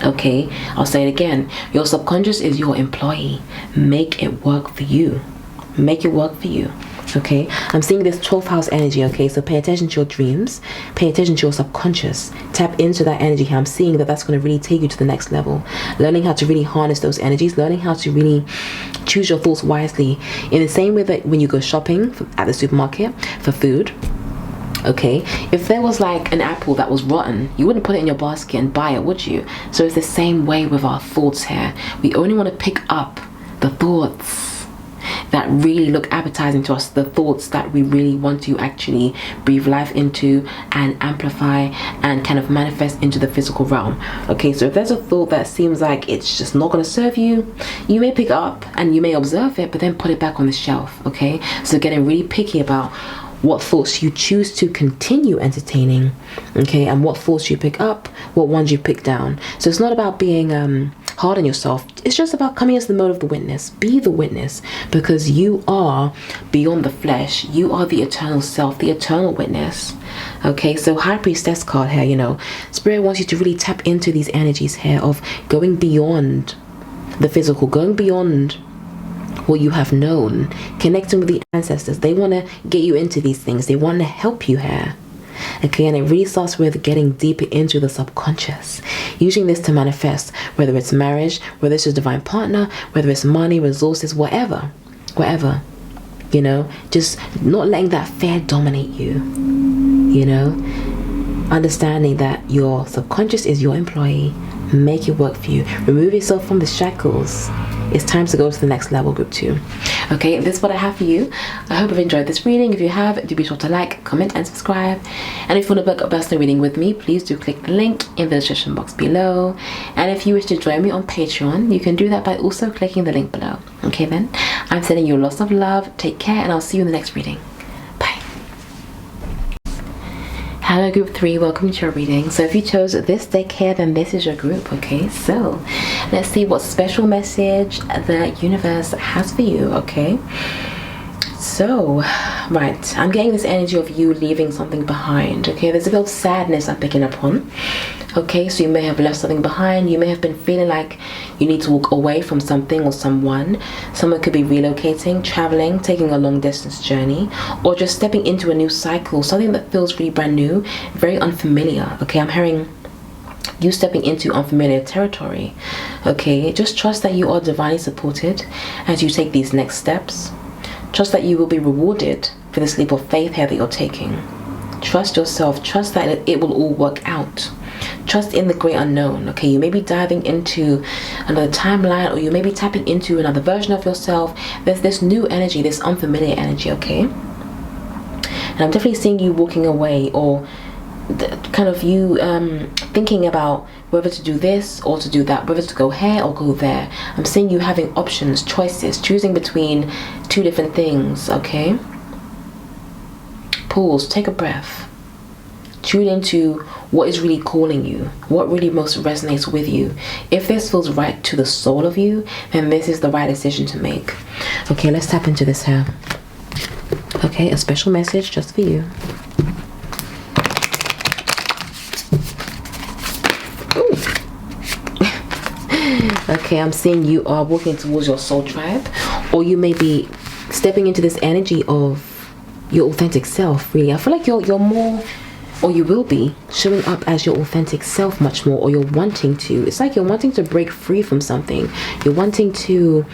Okay, I'll say it again. Your subconscious is your employee. Make it work for you. Make it work for you. Okay, I'm seeing this 12th house energy. Okay, so pay attention to your dreams, pay attention to your subconscious, tap into that energy. I'm seeing that that's going to really take you to the next level. Learning how to really harness those energies, learning how to really choose your thoughts wisely, in the same way that when you go shopping at the supermarket for food. Okay, if there was like an apple that was rotten, you wouldn't put it in your basket and buy it, would you? So it's the same way with our thoughts here. We only want to pick up the thoughts that really look appetizing to us, the thoughts that we really want to actually breathe life into and amplify and kind of manifest into the physical realm. Okay, so if there's a thought that seems like it's just not going to serve you, you may pick up and you may observe it, but then put it back on the shelf. Okay, so getting really picky about what thoughts you choose to continue entertaining, okay, and what thoughts you pick up, what ones you pick down. So it's not about being hard on yourself. It's just about coming into the mode of the witness. Be the witness, because you are beyond the flesh. You are the eternal self, the eternal witness. Okay, so High Priestess card here, you know, Spirit wants you to really tap into these energies here of going beyond the physical, going beyond what you have known, connecting with the ancestors. They want to get you into these things. They want to help you here. Okay, and it really starts with getting deeper into the subconscious, using this to manifest, whether it's marriage, whether it's a divine partner, whether it's money, resources, whatever, you know, just not letting that fear dominate you, you know, understanding that your subconscious is your employee. Make it work for you. Remove yourself from the shackles. It's time to go to the next level, group 2. Okay, this is what I have for you. I hope you've enjoyed this reading. If you have, do be sure to like, comment, and subscribe. And if you want to book a personal reading with me, please do click the link in the description box below. And if you wish to join me on Patreon, you can do that by also clicking the link below. Okay then, I'm sending you lots of love. Take care, and I'll see you in the next reading. Hello group 3, welcome to your reading. So if you chose this deck here, then this is your group. Okay, so let's see what special message the universe has for you. Okay, So, right, I'm getting this energy of you leaving something behind, okay? There's a bit of sadness I'm picking up on, okay? So you may have left something behind. You may have been feeling like you need to walk away from something or someone. Someone could be relocating, traveling, taking a long distance journey, or just stepping into a new cycle, something that feels really brand new, very unfamiliar, okay? I'm hearing you stepping into unfamiliar territory, okay? Just trust that you are divinely supported as you take these next steps. Trust that you will be rewarded for this leap of faith here that you're taking. Trust yourself. Trust that it will all work out. Trust in the great unknown, okay? You may be diving into another timeline, or you may be tapping into another version of yourself. There's this new energy, this unfamiliar energy, okay? And I'm definitely seeing you walking away, or kind of you thinking about whether to do this or to do that, whether to go here or go there. I'm seeing you having options, choices, choosing between two different things, okay? Pause, take a breath. Tune into what is really calling you, what really most resonates with you. If this feels right to the soul of you, then this is the right decision to make. Okay, let's tap into this here. Okay, a special message just for you. Okay, I'm seeing you are walking towards your soul tribe, or you may be stepping into this energy of your authentic self, really. I feel like you're more, or you will be, showing up as your authentic self much more, or you're wanting to. It's like you're wanting to break free from something. You're wanting to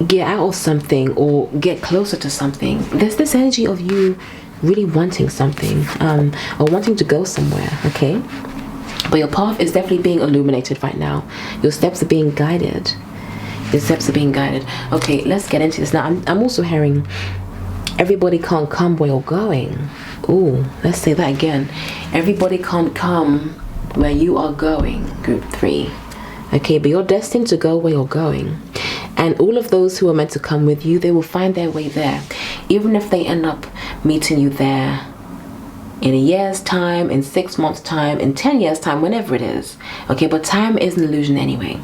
get out of something or get closer to something. There's this energy of you really wanting something, or wanting to go somewhere, okay? But your path is definitely being illuminated right now. Your steps are being guided. Your steps are being guided. Okay, let's get into this now. I'm also hearing everybody can't come where you're going. Ooh, let's say that again. Everybody can't come where you are going. Group 3. Okay, but you're destined to go where you're going. And all of those who are meant to come with you, they will find their way there. Even if they end up meeting you there in a year's time, in 6 months' time, in 10 years' time, whenever it is. Okay, but time is an illusion anyway.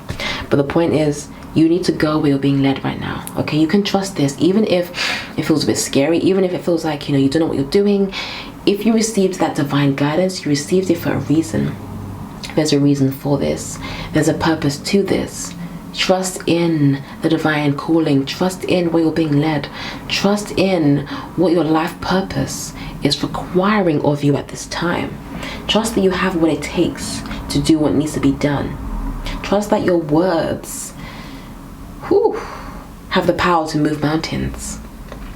But the point is, you need to go where you're being led right now. Okay, you can trust this, even if it feels a bit scary, even if it feels like, you know, you don't know what you're doing. If you received that divine guidance, you received it for a reason. There's a reason for this. There's a purpose to this. Trust in the divine calling. Trust in where you're being led. Trust in what your life purpose is requiring of you at this time. Trust that you have what it takes to do what needs to be done. Trust that your words have the power to move mountains.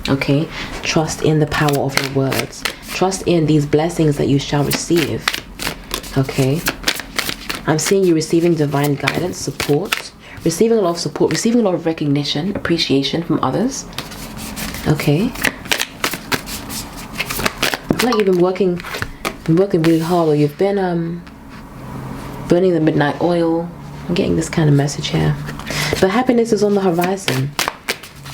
Okay? Trust in the power of your words. Trust in these blessings that you shall receive. Okay? I'm seeing you receiving divine guidance, support, receiving a lot of support, receiving a lot of recognition, appreciation from others. Okay? I feel like you've been working really hard, or you've been burning the midnight oil. I'm getting this kind of message here. But happiness is on the horizon.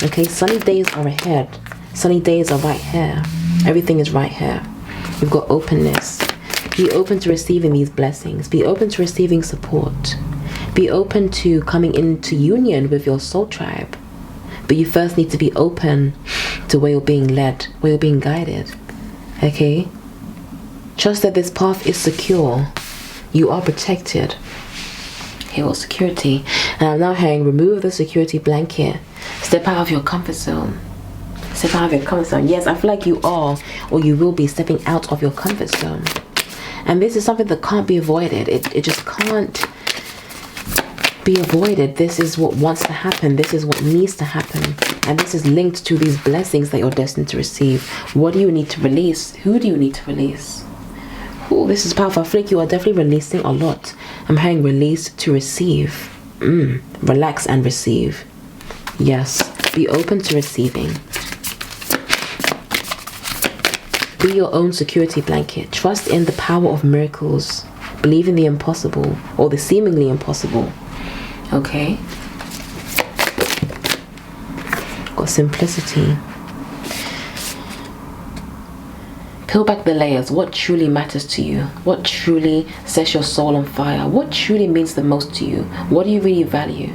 Okay, sunny days are ahead. Sunny days are right here. Everything is right here. You've got openness. Be open to receiving these blessings. Be open to receiving support. Be open to coming into union with your soul tribe. But you first need to be open to where you're being led, where you're being guided. Okay? Trust that this path is secure. You are protected. Here was security. And I'm now hearing, remove the security blanket. Step out of your comfort zone. Step out of your comfort zone. Yes, I feel like you are, or you will be stepping out of your comfort zone. And this is something that can't be avoided. It just can't be avoided. This is what wants to happen. This is what needs to happen. And this is linked to these blessings that you're destined to receive. What do you need to release? Who do you need to release? Ooh, this is powerful. I feel like you are definitely releasing a lot. I'm hearing release to receive. Relax and receive. Yes. Be open to receiving. Be your own security blanket. Trust in the power of miracles. Believe in the impossible, or the seemingly impossible. Okay? Got simplicity. Peel back the layers. What truly matters to you? What truly sets your soul on fire? What truly means the most to you? What do you really value?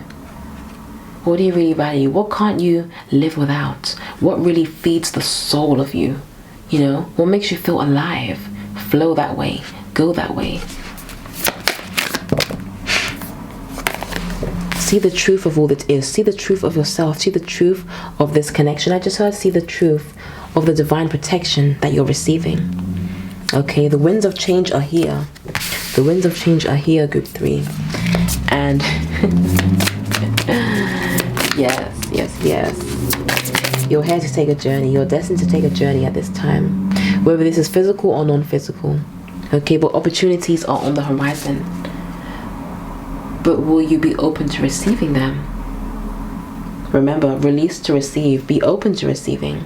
What do you really value? What can't you live without? What really feeds the soul of you? You know, what makes you feel alive? Flow that way. Go that way. See the truth of all that is. See the truth of yourself. See the truth of this connection. I just heard see the truth of the divine protection that you're receiving. Okay, the winds of change are here. The winds of change are here, group 3. And yes. You're here to take a journey. You're destined to take a journey at this time. Whether this is physical or non-physical. Okay, but opportunities are on the horizon. But will you be open to receiving them? Remember, release to receive. Be open to receiving.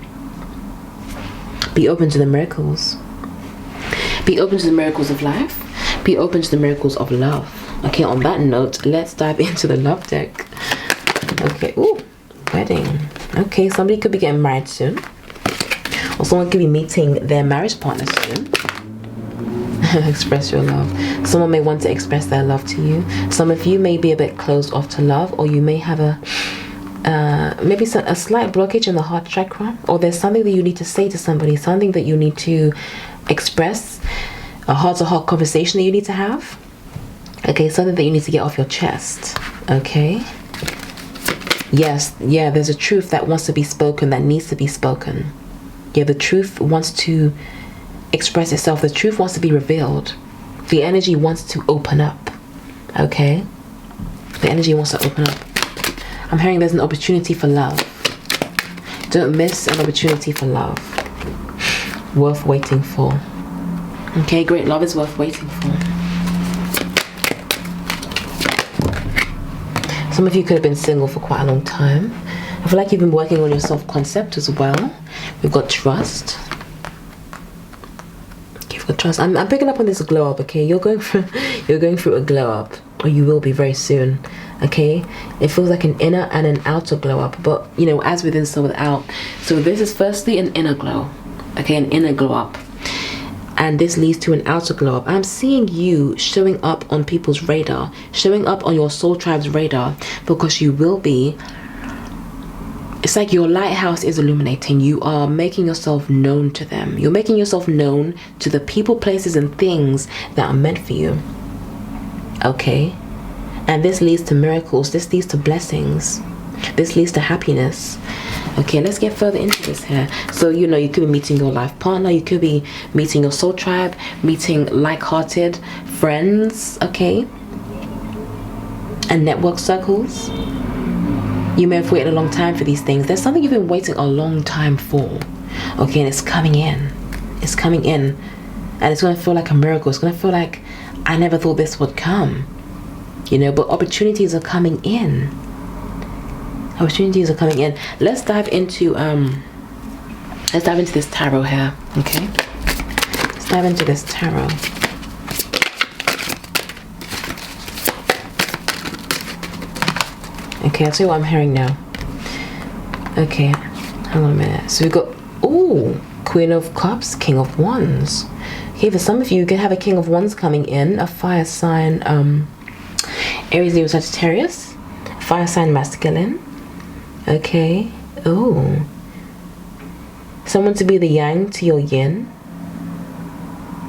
Be open to the miracles. Be open to the miracles of life. Be open to the miracles of love. Okay, on that note, let's dive into the love deck. Okay, ooh, wedding. Okay, somebody could be getting married soon. Or someone could be meeting their marriage partner soon. Express your love. Someone may want to express their love to you. Some of you may be a bit closed off to love, or you may have maybe a slight blockage in the heart chakra, or there's something that you need to say to somebody, something that you need to express, a heart-to-heart conversation that you need to have. Okay, something that you need to get off your chest. Okay. Yes, yeah, there's a truth that wants to be spoken, that needs to be spoken. Yeah, the truth wants to express itself. The truth wants to be revealed. The energy wants to open up. Okay? The energy wants to open up. I'm hearing there's an opportunity for love. Don't miss an opportunity for love. Worth waiting for. Okay, great love is worth waiting for. Some of you could have been single for quite a long time. I feel like you've been working on your self-concept as well. We've got trust. You've got trust. I'm picking up on this glow up, okay? You're going through a glow up, or you will be very soon. Okay, it feels like an inner and an outer glow up, but you know, as within, so without. So this is firstly an inner glow, okay, an inner glow up, and this leads to an outer glow up. I'm seeing you showing up on people's radar, showing up on your soul tribe's radar, because you will be. It's like your lighthouse is illuminating. You are making yourself known to them. You're making yourself known to the people, places, and things that are meant for you. Okay. And this leads to miracles. This leads to blessings. This leads to happiness. Okay, let's get further into this here. So, you know, you could be meeting your life partner. You could be meeting your soul tribe, meeting like-hearted friends, okay? And network circles. You may have waited a long time for these things. There's something you've been waiting a long time for. Okay, and it's coming in. It's coming in. And it's going to feel like a miracle. It's going to feel like, I never thought this would come. You know, but opportunities are coming in. Opportunities are coming in. Let's dive into this tarot here. Okay. Let's dive into this tarot. Okay, I'll tell you what I'm hearing now. Okay, hang on a minute. So we've got, ooh, Queen of Cups, King of Wands. Okay, for some of you, you can have a King of Wands coming in, a fire sign, Aries, Leo, Sagittarius, fire sign masculine. Okay, oh. Someone to be the yang to your yin.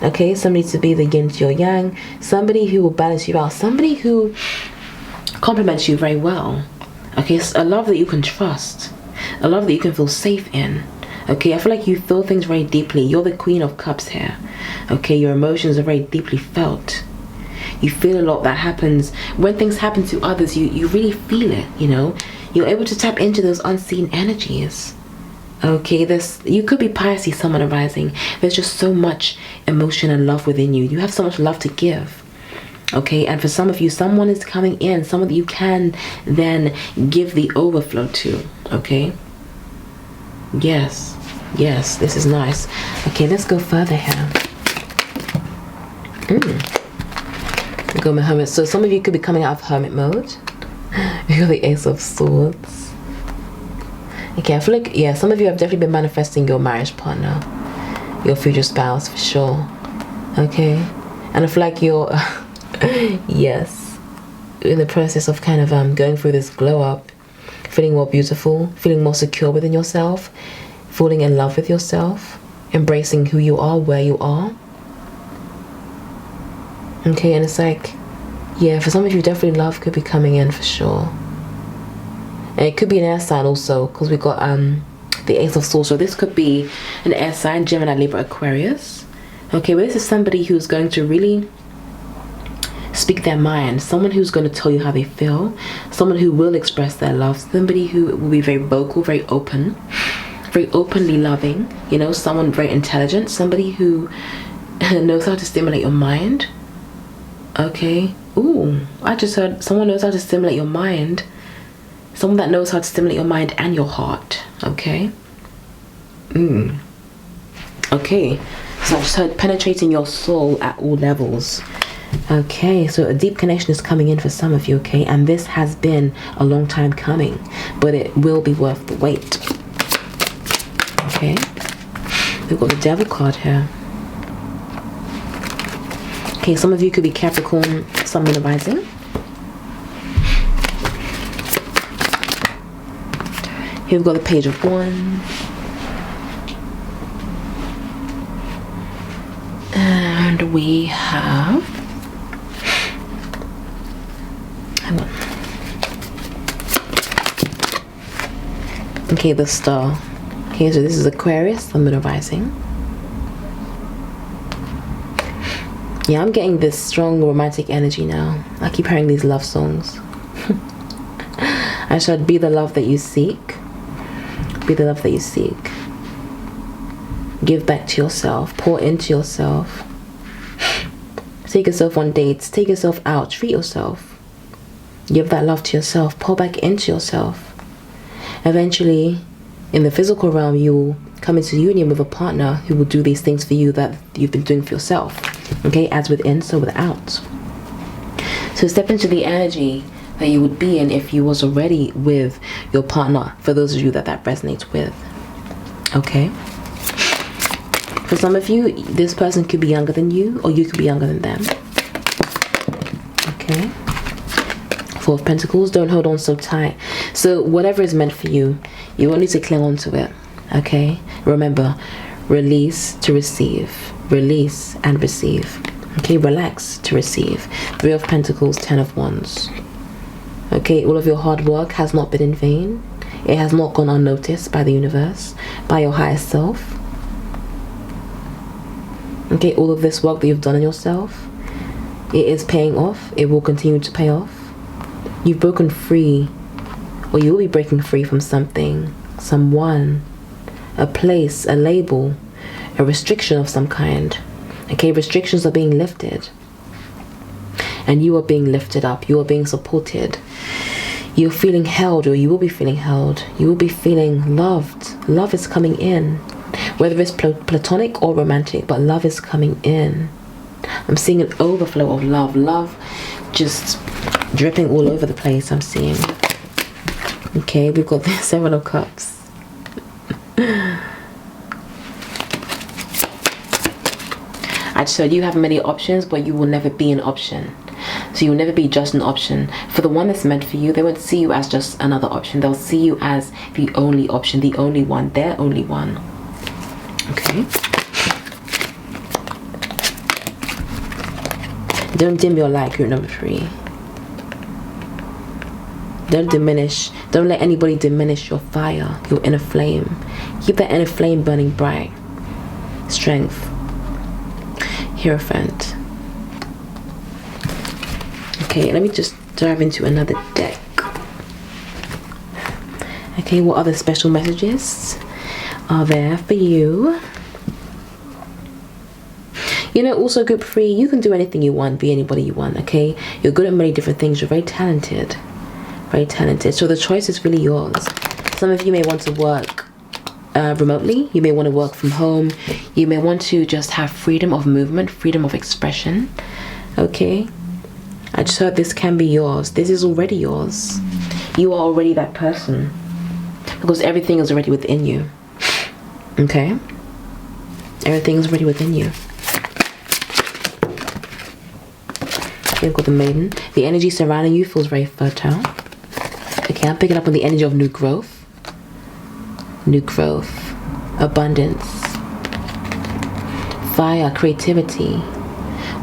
Okay, somebody to be the yin to your yang. Somebody who will balance you out. Somebody who compliments you very well. Okay, so a love that you can trust, a love that you can feel safe in. Okay, I feel like you feel things very deeply. You're the Queen of Cups here. Okay, your emotions are very deeply felt. You feel a lot that happens when things happen to others. You really feel it, you know. You're able to tap into those unseen energies. Okay, you could be Pisces, someone arising. There's just so much emotion and love within you. You have so much love to give. Okay, and for some of you, someone is coming in, someone that you can then give the overflow to. Okay, yes, this is nice. Okay, let's go further here. Go my hermit. So some of you could be coming out of hermit mode. You got the Ace of Swords. Okay, I feel like, yeah, some of you have definitely been manifesting your marriage partner, your future spouse for sure. Okay, and I feel like you're yes, in the process of kind of going through this glow up. feeling more beautiful, feeling more secure within yourself, falling in love with yourself, embracing who you are, where you are. Okay, and it's like, yeah, for some of you, definitely love could be coming in for sure. And it could be an air sign also, because we got the Ace of Swords. So this could be an air sign, Gemini, Libra, Aquarius. Okay, but this is somebody who's going to really speak their mind, someone who's going to tell you how they feel, someone who will express their love, somebody who will be very vocal, very open, very openly loving, you know, someone very intelligent, somebody who knows how to stimulate your mind. Okay, ooh, I just heard someone knows how to stimulate your mind, someone that knows how to stimulate your mind and your heart. Okay, okay, so I just heard penetrating your soul at all levels. Okay, so a deep connection is coming in for some of you, okay? And this has been a long time coming, but it will be worth the wait. Okay, we've got the Devil card here. Okay, some of you could be Capricorn, Sun, Moon, Rising. Here we've got the Page of Wands. And we have... hang on. Okay, the Star. Okay, so this is Aquarius, Sun, Moon, Rising. Yeah, I'm getting this strong romantic energy now. I keep hearing these love songs. I should be the love that you seek. Be the love that you seek. Give back to yourself. Pour into yourself. Take yourself on dates. Take yourself out. Treat yourself. Give that love to yourself. Pour back into yourself. Eventually, in the physical realm, you will come into union with a partner who will do these things for you that you've been doing for yourself. Okay, as within, so without. So step into the energy that you would be in if you was already with your partner, for those of you that resonates with. Okay, for some of you, this person could be younger than you, or you could be younger than them. Okay, Four of Pentacles. Don't hold on so tight. So whatever is meant for you, you won't need to cling on to it. Okay, remember, release to receive. Release and receive. Okay, relax to receive. Three of Pentacles, Ten of Wands. Okay, all of your hard work has not been in vain. It has not gone unnoticed by the universe, by your higher self. Okay, all of this work that you've done on yourself, it is paying off. It will continue to pay off. You've broken free, or you will be breaking free from something, someone, a place, a label, a restriction of some kind. Okay, restrictions are being lifted, and you are being lifted up. You are being supported. You're feeling held, or you will be feeling held. You will be feeling loved. Love is coming in, whether it's platonic or romantic, but love is coming in. I'm seeing an overflow of love. Love just dripping all over the place, I'm seeing. Okay, we've got the Seven of Cups. I just said you have many options, but you will never be an option. So you'll never be just an option. For the one that's meant for you, they won't see you as just another option. They'll see you as the only option, the only one, their only one. Okay. Don't dim your light, group number 3. Don't diminish. Don't let anybody diminish your fire, your inner flame. Keep that inner flame burning bright. Strength. Hierophant. Okay, let me just dive into another deck. Okay, what other special messages are there for you? You know, also group 3, you can do anything you want, be anybody you want, okay? You're good at many different things. You're very talented. Very talented. So the choice is really yours. Some of you may want to work remotely. You may want to work from home. You may want to just have freedom of movement, freedom of expression. Okay, I just heard this can be yours. This is already yours. You are already that person, because everything is already within you. Okay, everything is already within you. You've got the Maiden. The energy surrounding you feels very fertile. Okay, Okay, I'm picking up on the energy of new growth, abundance, fire, creativity.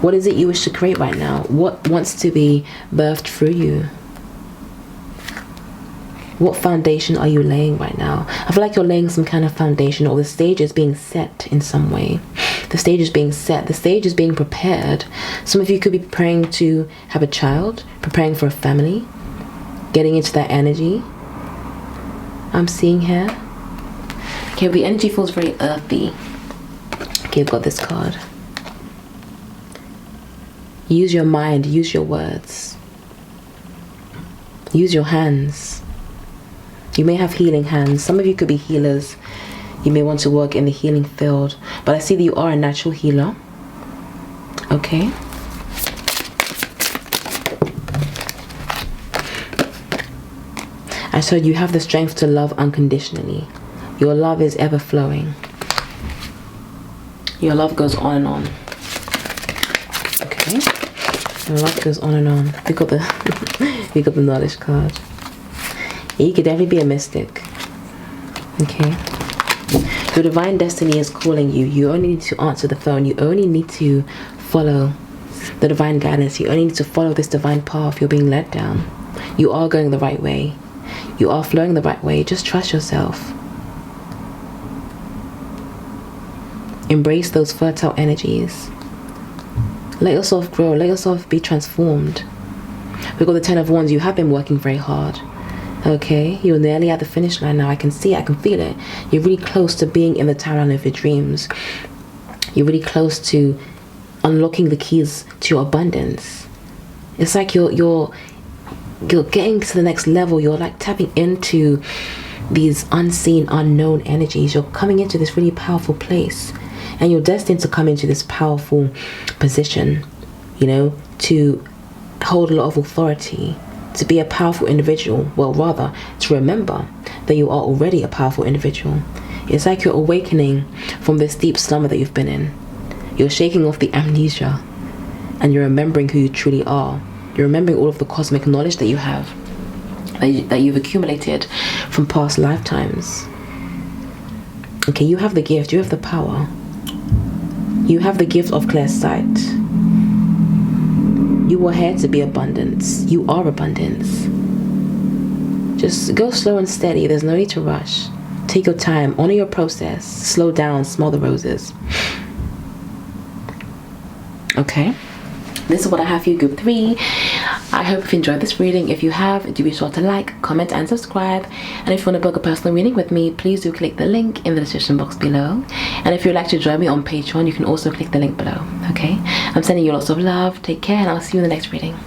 What is it you wish to create right now? What wants to be birthed through you? What foundation are you laying right now? I feel like you're laying some kind of foundation, or the stage is being set in some way. The stage is being set. The stage is being prepared. Some of you could be preparing to have a child, preparing for a family, getting into that energy I'm seeing here. Okay, the energy feels very earthy. Okay, I've got this card. Use your mind, use your words. Use your hands. You may have healing hands. Some of you could be healers. You may want to work in the healing field. But I see that you are a natural healer. Okay. I said you have the strength to love unconditionally. Your love is ever flowing. Your love goes on and on. Okay. Your love goes on and on. We got the we got the knowledge card. You could definitely be a mystic. Okay. Your divine destiny is calling you. You only need to answer the phone. You only need to follow the divine guidance. You only need to follow this divine path you're being led down. You are going the right way. You are flowing the right way. Just trust yourself. Embrace those fertile energies. Let yourself grow. Let yourself be transformed. We've got the 10 of Wands. You have been working very hard. Okay, you're nearly at the finish line now. I can see it, I can feel it. You're really close to being in the timeline of your dreams. You're really close to unlocking the keys to your abundance. It's like you're getting to the next level. You're like tapping into these unseen, unknown energies. You're coming into this really powerful place, and you're destined to come into this powerful position, you know, to hold a lot of authority, to be a powerful individual. Well, rather, to remember that you are already a powerful individual. It's like you're awakening from this deep slumber that you've been in. You're shaking off the amnesia, and you're remembering who you truly are. You're remembering all of the cosmic knowledge that you have, that you've accumulated from past lifetimes. Okay, you have the gift, you have the power. You have the gift of clear sight. You were here to be abundance. You are abundance. Just go slow and steady. There's no need to rush. Take your time. Honor your process. Slow down. Smell the roses. Okay. This is what I have for you, group 3. I hope you've enjoyed this reading. If you have, do be sure to like, comment, and subscribe. And if you want to book a personal reading with me, please do click the link in the description box below. And if you'd like to join me on Patreon, you can also click the link below. Okay? I'm sending you lots of love. Take care, and I'll see you in the next reading.